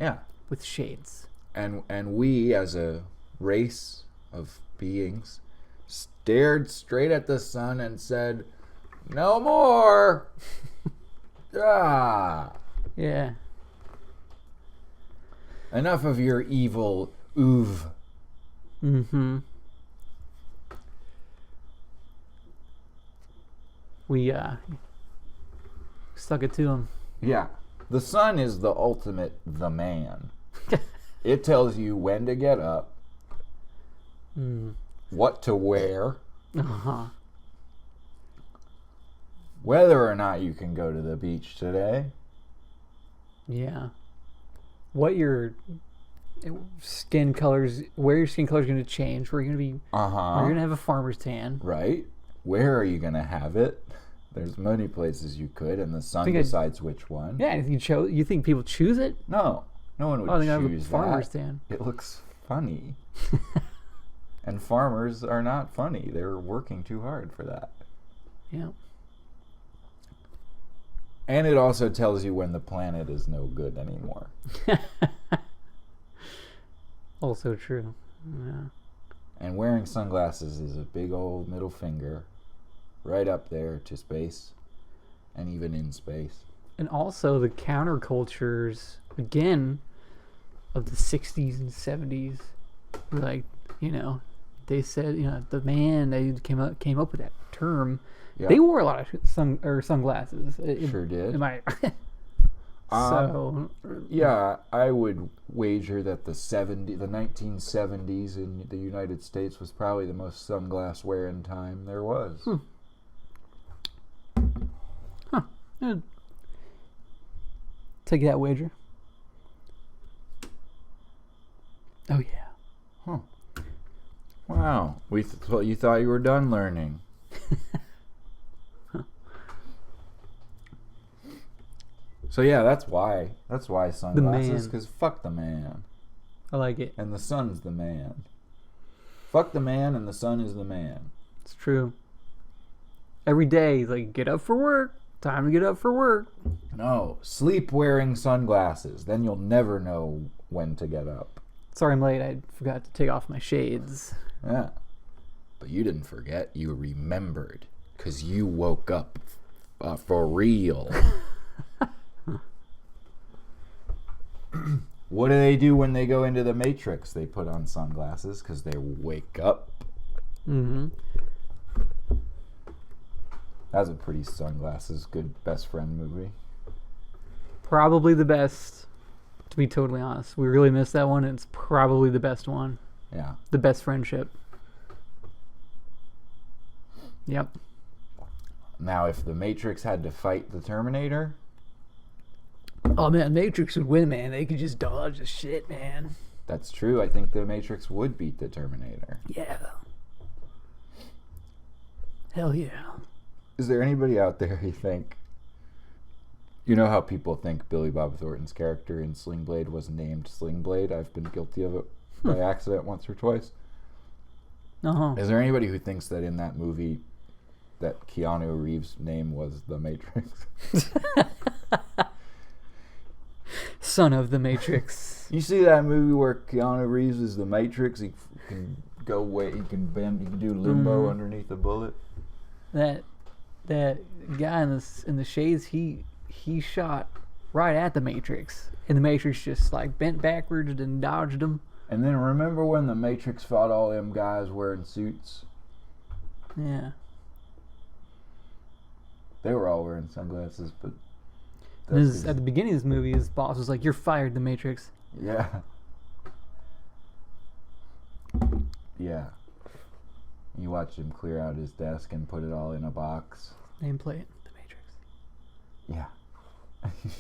A: Yeah.
B: with shades.
A: And we, as a race of beings, stared straight at the sun and said, no more. Ah.
B: Yeah.
A: Enough of your evil oeuvre.
B: Mm-hmm. We stuck it to him.
A: Yeah. The sun is the ultimate the man. It tells you when to get up, what to wear,
B: Uh-huh.
A: whether or not you can go to the beach today.
B: Yeah. What your skin colors, where your skin color is going to change. Where you're going to be,
A: Uh-huh.
B: you're going to have a farmer's tan.
A: Right? Where are you going to have it? There's many places you could, and the sun
B: think
A: decides which one.
B: Yeah, if you think people choose it?
A: No. No one would
B: Oh, they got a
A: choose
B: farmer's
A: that.
B: tan.
A: It looks funny. And farmers are not funny. They're working too hard for that.
B: Yeah.
A: And it also tells you when the planet is no good anymore.
B: Also true. Yeah.
A: And wearing sunglasses is a big old middle finger right up there to space and even in space.
B: And also the countercultures, again, of the 60s and 70s, were like, they said, the man, they came up with that term.
A: Yeah.
B: They wore a lot of sunglasses.
A: Sure did.
B: Am I? So,
A: Yeah, I would wager that the 1970s in the United States was probably the most sunglass wearing time there was.
B: yeah. Take that wager. Oh yeah.
A: Huh. Wow. You thought you were done learning. So yeah, that's why sunglasses,
B: man.
A: because fuck the man.
B: I like it.
A: And the sun's the man. Fuck the man and the sun is the man.
B: It's true. Every day, like, get up for work. Time to get up for work.
A: No, sleep wearing sunglasses. Then you'll never know when to get up.
B: Sorry I'm late. I forgot to take off my shades.
A: Yeah. But you didn't forget. You remembered. Because you woke up for real. What do they do when they go into the Matrix? They put on sunglasses because they wake up.
B: Mm-hmm.
A: That was a pretty sunglasses good best friend movie.
B: Probably the best, to be totally honest. We really missed that one. It's probably the best one.
A: Yeah.
B: The best friendship. Yep.
A: Now, if the Matrix had to fight the Terminator,
B: Oh, man, Matrix would win, man. They could just dodge the shit, man.
A: that's true. I think the Matrix would beat the Terminator.
B: Yeah. Hell yeah.
A: Is there anybody out there you think... You know how people think Billy Bob Thornton's character in Sling Blade was named Sling Blade? I've been guilty of it by accident once or twice.
B: Uh-huh.
A: Is there anybody who thinks that in that movie that Keanu Reeves' name was The Matrix?
B: Son of the Matrix.
A: You see that movie where Keanu Reeves is the Matrix? He can go away, he can bend, he can do limbo underneath a bullet.
B: That guy in the shades, he shot right at the Matrix, and the Matrix just like bent backwards and dodged him.
A: And then remember when the Matrix fought all them guys wearing suits?
B: Yeah.
A: They were all wearing sunglasses, but
B: At the beginning of this movie, his boss was like, "You're fired, the Matrix."
A: yeah. Yeah. You watch him clear out his desk and put it all in a box.
B: Nameplate, the Matrix.
A: Yeah.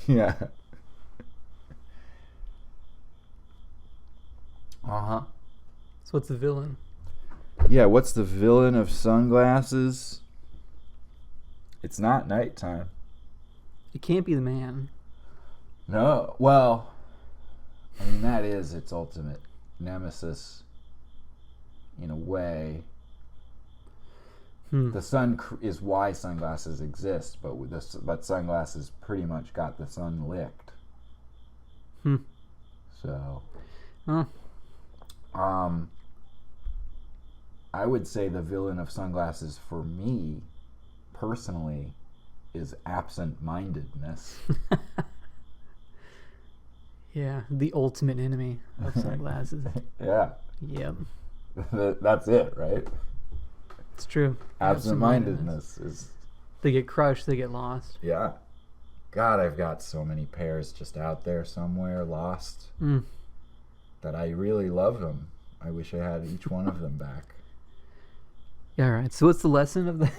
A: Yeah. Uh-huh.
B: So what's the villain?
A: Yeah, what's the villain of sunglasses? It's not nighttime.
B: It can't be the man.
A: No. Well, I mean, that is its ultimate nemesis in a way. The sun is why sunglasses exist, but sunglasses pretty much got the sun licked. So,
B: Huh.
A: I would say the villain of sunglasses for me, personally, is absent-mindedness.
B: Yeah, the ultimate enemy of sunglasses.
A: Yeah,
B: Yep,
A: that's it, right?
B: it's true.
A: Absent-mindedness is...
B: They get crushed, they get lost.
A: Yeah. God, I've got so many pairs just out there somewhere, lost, that I really love them. I wish I had each one of them back.
B: Yeah, all right. So what's the lesson of the...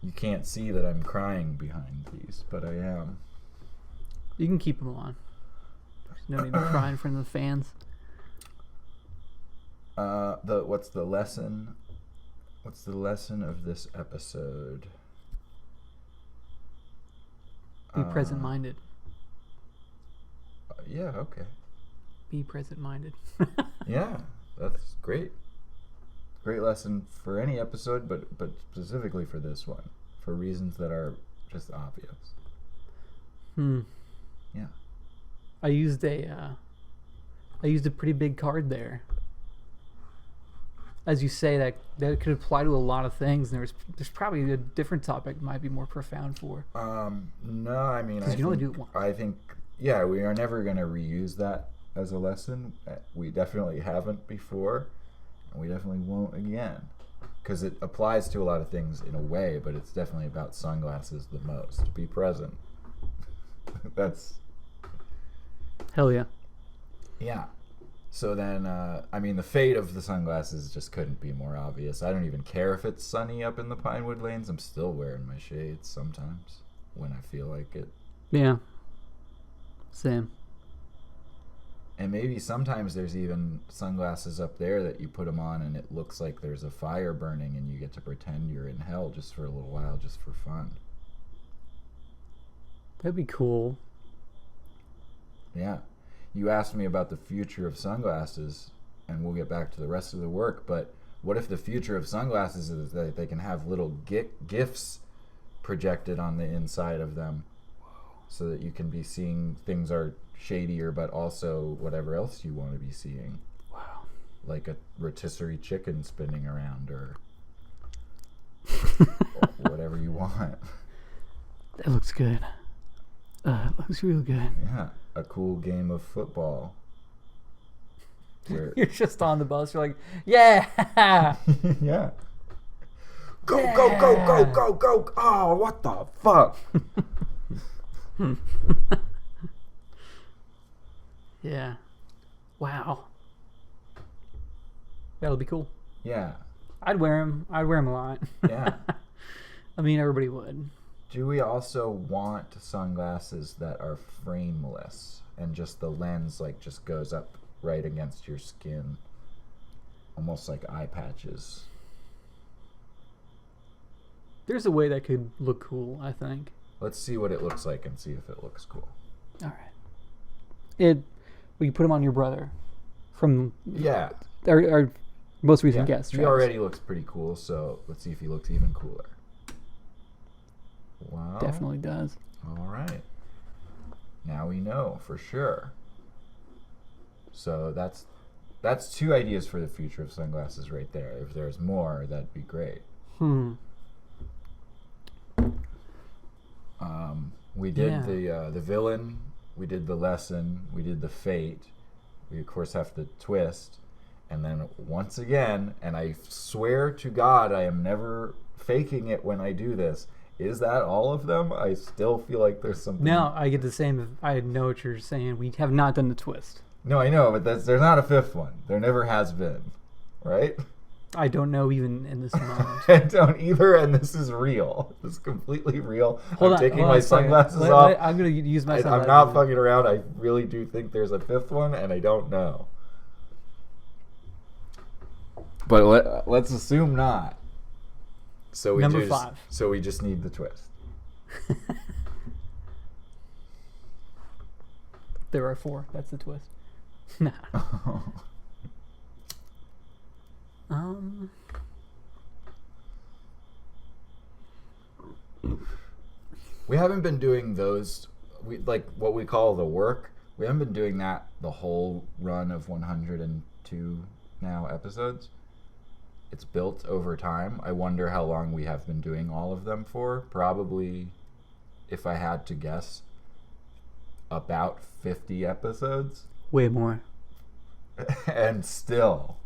A: You can't see that I'm crying behind these, but I am.
B: You can keep them on. There's no need to cry in front of the fans.
A: What's the lesson? What's the lesson of this episode?
B: Be present-minded.
A: Yeah, okay.
B: Be present-minded.
A: Yeah, that's great. Great lesson for any episode, but specifically for this one, for reasons that are just obvious. Yeah.
B: I used a pretty big card there. As you say, that could apply to a lot of things, and there's probably a different topic that might be more profound for.
A: No, I mean,
B: Because you can only do it once.
A: I think, yeah, we are never going to reuse that as a lesson. We definitely haven't before, and we definitely won't again. Because it applies to a lot of things in a way, but it's definitely about sunglasses the most. Be present. That's...
B: Hell yeah.
A: Yeah. So then, I mean, the fate of the sunglasses just couldn't be more obvious. I don't even care if it's sunny up in the Pinewood Lanes. I'm still wearing my shades sometimes when I feel like it.
B: Yeah. Same.
A: And maybe sometimes there's even sunglasses up there that you put them on and it looks like there's a fire burning and you get to pretend you're in hell just for a little while, just for fun.
B: That'd be cool.
A: Yeah. You asked me about the future of sunglasses, and we'll get back to the rest of the work, but what if the future of sunglasses is that they can have little GIFs projected on the inside of them so that you can be seeing things are shadier, but also whatever else you want to be seeing.
B: Wow.
A: Like a rotisserie chicken spinning around or whatever you want.
B: That looks good. It looks real good.
A: Yeah. A cool game of football. Where
B: You're just on the bus. You're like, yeah.
A: yeah. Go, go, go, go, go, go. Oh, what the fuck?
B: Yeah. Wow. That'll be cool.
A: Yeah.
B: I'd wear them. I'd wear them a lot.
A: Yeah.
B: I mean, everybody would.
A: Do we also want sunglasses that are frameless and just the lens like just goes up right against your skin, almost like eye patches?
B: There's a way that could look cool, I think.
A: Let's see what it looks like and see if it looks cool.
B: All right. We can put him on your brother from
A: Yeah.
B: our most recent
A: Yeah.
B: guest.
A: He
B: Travis.
A: already looks pretty cool, so let's see if he looks even cooler. Wow.
B: Definitely does.
A: All right. Now we know for sure. So that's two ideas for the future of sunglasses right there. If there's more, that'd be great. We did the villain. We did the lesson. We did the fate. We of course have the twist, and then once again, and I swear to God, I am never faking it when I do this. Is that all of them? I still feel like there's something.
B: Now I get the same. I know what you're saying. We have not done the twist.
A: No, I know, but there's not a fifth one. There never has been, right?
B: I don't know even in this moment.
A: I don't either, and this is real. This is completely real.
B: Hold
A: I'm
B: on,
A: taking
B: hold
A: my
B: on a second.
A: sunglasses off.
B: I'm going to use my sunglasses.
A: I'm not fucking around. I really do think there's a fifth one, and I don't know. But let's assume not. So we
B: Number 5.
A: So we just need the twist.
B: There are 4. That's the twist. Nah.
A: We haven't been doing those. We like what we call the work. We haven't been doing that the whole run of 102 now episodes. It's built over time. I wonder how long we have been doing all of them for. Probably, if I had to guess, about 50 episodes.
B: Way more.
A: And still,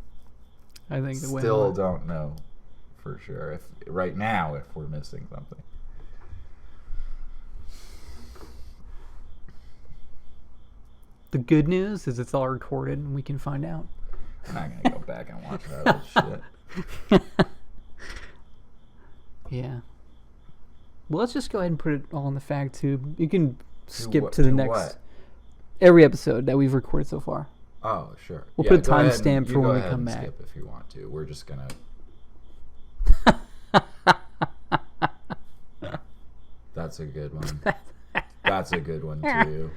B: I think way
A: still
B: more.
A: don't know for sure if right now if we're missing something.
B: The good news is it's all recorded and we can find out.
A: I'm not gonna go back and watch that old shit.
B: Yeah. Well, let's just go ahead and put it all in the fact tube. You can skip
A: what-
B: to the
A: do
B: next
A: what?
B: every episode that we've recorded so far.
A: Oh, sure.
B: We'll put a
A: go ahead
B: timestamp
A: and-
B: for
A: you go
B: when we
A: ahead
B: come
A: and
B: back.
A: Skip if you want to. We're just gonna. That's a good one. That's a good one too.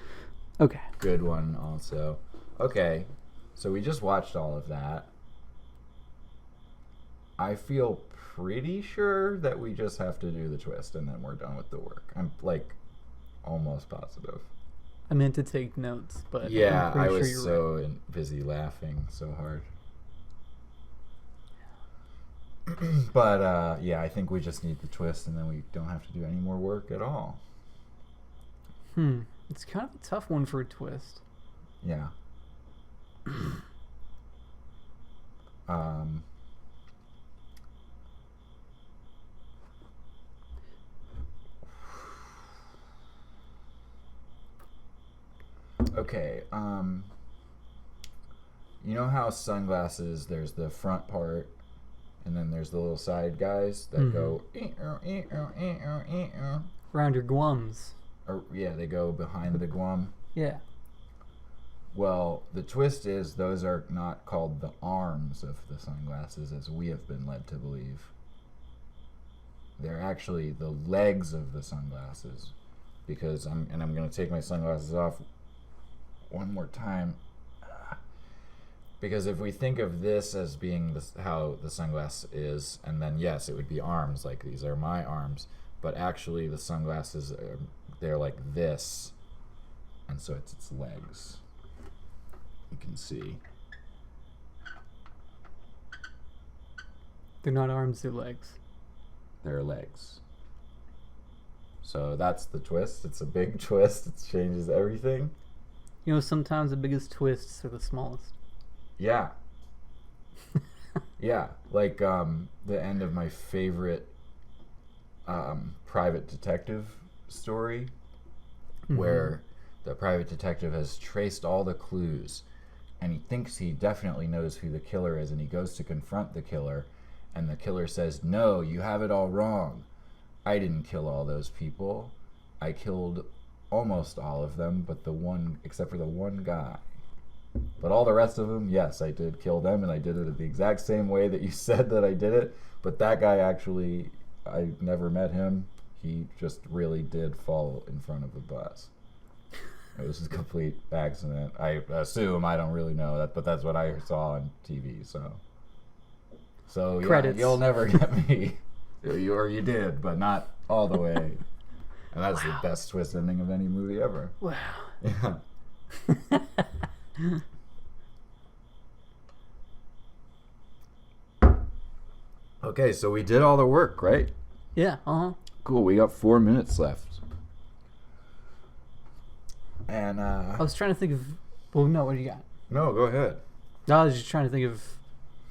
B: Okay.
A: Good one also. Okay, so we just watched all of that. I feel pretty sure that we just have to do the twist and then we're done with the work. I'm like almost positive.
B: I meant to take notes, but
A: Yeah,
B: I'm pretty
A: I
B: sure
A: was
B: you're
A: so
B: right.
A: busy laughing so hard. But yeah, I think we just need the twist and then we don't have to do any more work at all.
B: It's kind of a tough one for a twist.
A: Yeah. Okay, you know how sunglasses, there's the front part, and then there's the little side guys that go,
B: Around your glums.
A: or, yeah, they go behind the glum.
B: Yeah.
A: Well, the twist is those are not called the arms of the sunglasses as we have been led to believe. They're actually the legs of the sunglasses. because I'm going to take my sunglasses off one more time. Because if we think of this as being how the sunglass is, and then yes, it would be arms, like these are my arms, but actually the sunglasses, they're like this, and so it's its legs. You can see.
B: They're not arms, they're legs.
A: They're legs. So that's the twist. It's a big twist. It changes everything.
B: You know, sometimes the biggest twists are the smallest.
A: Yeah. Yeah, like the end of my favorite private detective story, where the private detective has traced all the clues, and he thinks he definitely knows who the killer is, and he goes to confront the killer, and the killer says, "No, you have it all wrong. I didn't kill all those people. I killed almost all of them, but except for the one guy. But all the rest of them, yes, I did kill them, and I did it the exact same way that you said that I did it. But that guy actually, I never met him. He just really did fall in front of a bus. It was a complete accident. I assume, I don't really know that, but that's what I saw on TV. So yeah,
B: Credits.
A: You'll never get me. Or you did, but not all the way. And that's the best twist ending of any movie ever.
B: Wow.
A: Yeah. Okay, so we did all the work, right?
B: Yeah,
A: Cool, we got 4 minutes left. And,
B: I was trying to think of... Well, no, what do you got?
A: no, go ahead.
B: I was just trying to think of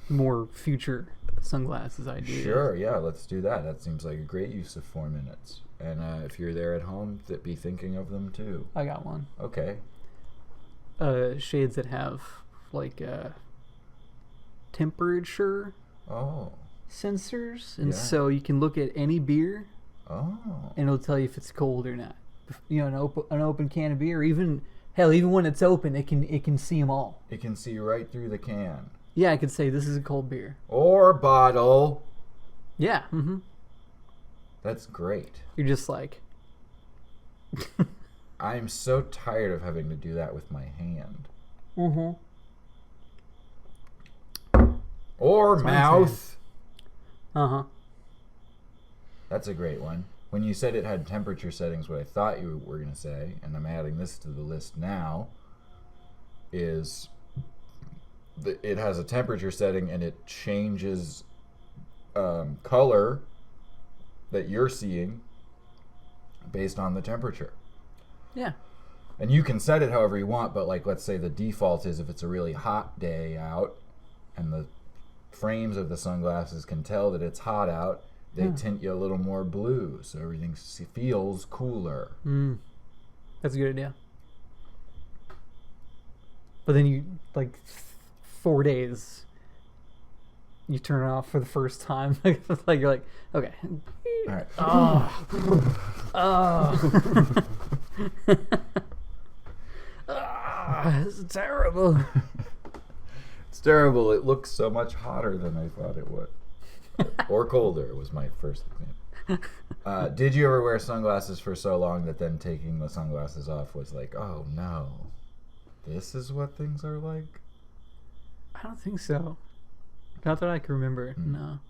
B: more future sunglasses ideas.
A: Sure, yeah, let's do that. That seems like a great use of 4 minutes. And if you're there at home, be thinking of them too.
B: I got one.
A: Okay.
B: Shades that have, like, temperature
A: Oh.
B: sensors. And
A: Yeah.
B: so you can look at any beer,
A: Oh.
B: and it'll tell you if it's cold or not. You know, an open can of beer, even when it's open, it can see them all.
A: It can see right through the can.
B: Yeah, I could say this is a cold beer.
A: Or bottle.
B: Yeah,
A: That's great.
B: You're just like,
A: I'm so tired of having to do that with my hand. Or
B: what I'm
A: mouth. That's a great one. When you said it had temperature settings, what I thought you were going to say, and I'm adding this to the list now, is it has a temperature setting and it changes color that you're seeing based on the temperature.
B: Yeah.
A: And you can set it however you want, but like let's say the default is if it's a really hot day out and the frames of the sunglasses can tell that it's hot out, they tint you a little more blue, so everything feels cooler.
B: That's a good idea. But then you, like, 4 days, you turn it off for the first time. Like, you're like, okay.
A: All right.
B: This is terrible.
A: It's terrible. It looks so much hotter than I thought it would. Or colder was my first example. Did you ever wear sunglasses for so long that then taking the sunglasses off was like, oh no, this is what things are like?
B: I don't think so. Not that I can remember. No.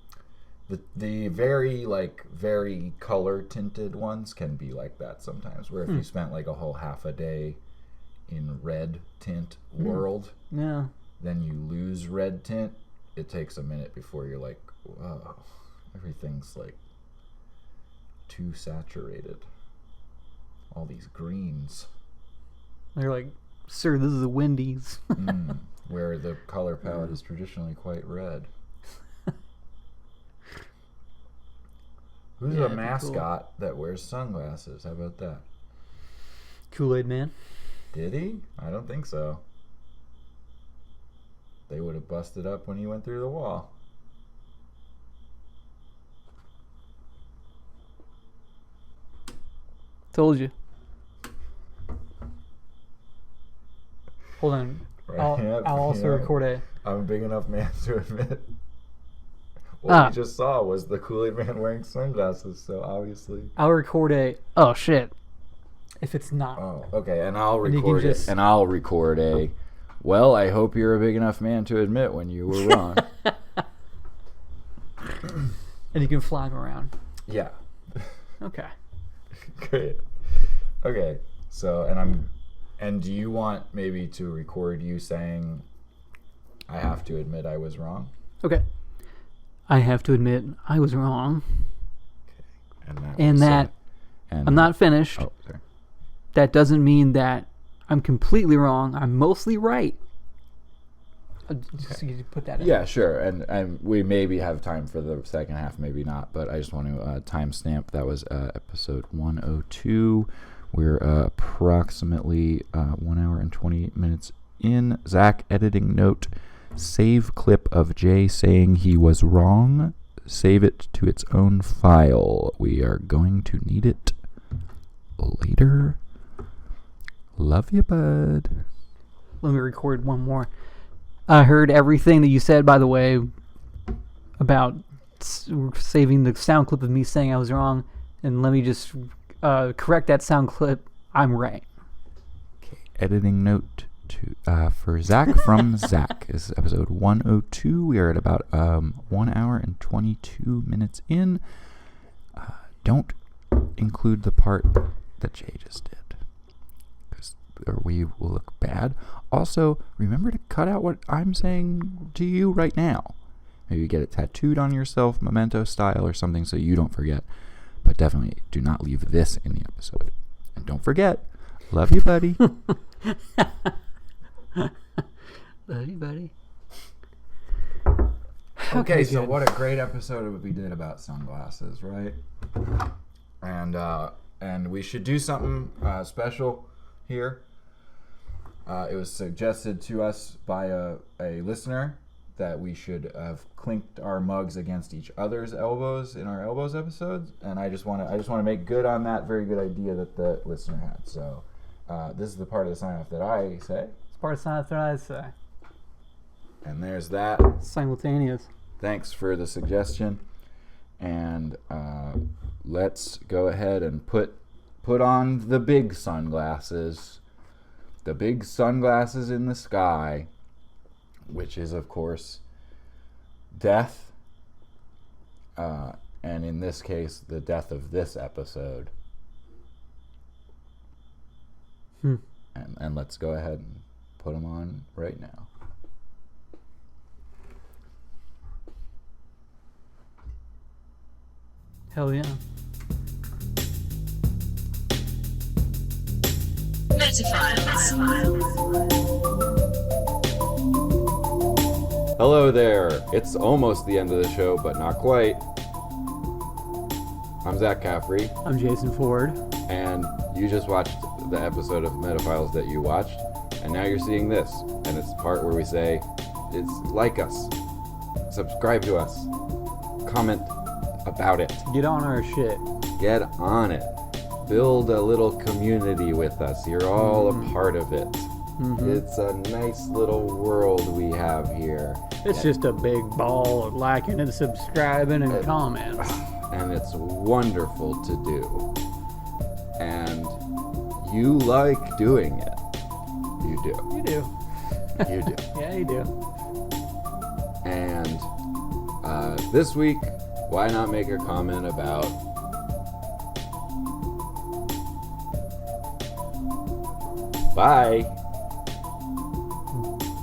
A: The very color tinted ones can be like that sometimes, where if you spent like a whole half a day in red tint world,
B: Yeah.
A: then you lose red tint. It takes a minute before you're like, whoa, everything's like too saturated. All these greens.
B: They're like, sir, this is a Wendy's.
A: Where the color palette is traditionally quite red. Who's
B: Yeah,
A: a
B: it'd be cool.
A: mascot that wears sunglasses? How about that?
B: Kool-Aid Man.
A: Did he? I don't think so. They would have busted up when he went through the wall.
B: Told you. Hold on.
A: Right,
B: I'll also
A: yeah.
B: record a...
A: I'm a big enough man to admit. What we just saw was the Kool-Aid Man wearing sunglasses, so obviously.
B: I'll record a... Oh, shit. if it's not.
A: Oh, okay. And I'll
B: And you can
A: record it.
B: just-
A: And I'll record a. Well, I hope you're a big enough man to admit when you were wrong.
B: And you can fly them around.
A: Yeah.
B: Okay.
A: Great. Okay. So, and do you want maybe to record you saying, I have to admit I was wrong?
B: Okay. I have to admit I was wrong.
A: And
B: that I'm not finished.
A: Oh, sorry.
B: That doesn't mean that I'm completely wrong. I'm mostly right. Just you put that in.
A: Yeah, sure. And we maybe have time for the second half, maybe not. But I just want to timestamp. That was episode 102. We're approximately 1 hour and 20 minutes in. Zach, editing note, save clip of Jay saying he was wrong. Save it to its own file. We are going to need it later. Love you, bud.
B: Let me record one more. I heard everything that you said, by the way, about saving the sound clip of me saying I was wrong. And let me just correct that sound clip. I'm right.
A: Okay. Editing note for Zach from Zach. This is episode 102. We are at about 1 hour and 22 minutes in. Don't include the part that Jay just did, or we will look bad. Also, remember to cut out what I'm saying to you right now. Maybe get it tattooed on yourself, memento style or something, so you don't forget. But definitely do not leave this in the episode. And don't forget, love you, buddy.
B: Love you, buddy.
A: Okay, so
B: good.
A: what a great episode we did about sunglasses, right? And we should do something special here. It was suggested to us by a listener that we should have clinked our mugs against each other's elbows in our elbows episodes, and I just want to make good on that very good idea that the listener had. So this is the part of the sign off that I say,
B: It's part of science that I say.
A: and there's that.
B: Simultaneous.
A: Thanks for the suggestion, and let's go ahead and put on the big sunglasses. The big sunglasses in the sky, which is, of course, death, and in this case, the death of this episode. And let's go ahead and put them on right now.
B: Hell yeah.
A: Hello there. It's almost the end of the show, but not quite. I'm Zach Caffrey,
B: I'm Jason Ford.
A: and you just watched the episode of Metaphiles that you watched, and now you're seeing this, and it's the part where we say, it's like us, subscribe to us, comment about it,
B: Get on our shit.
A: get on it, build a little community with us. You're all a part of it. It's a nice little world we have here.
B: It's just a big ball of liking and subscribing and comments.
A: And it's wonderful to do. And you like doing it. You do.
B: You do.
A: You do.
B: Yeah, you do.
A: And this week, why not make a comment about bye.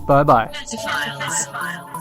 B: Bye-bye.
E: Metaphiles.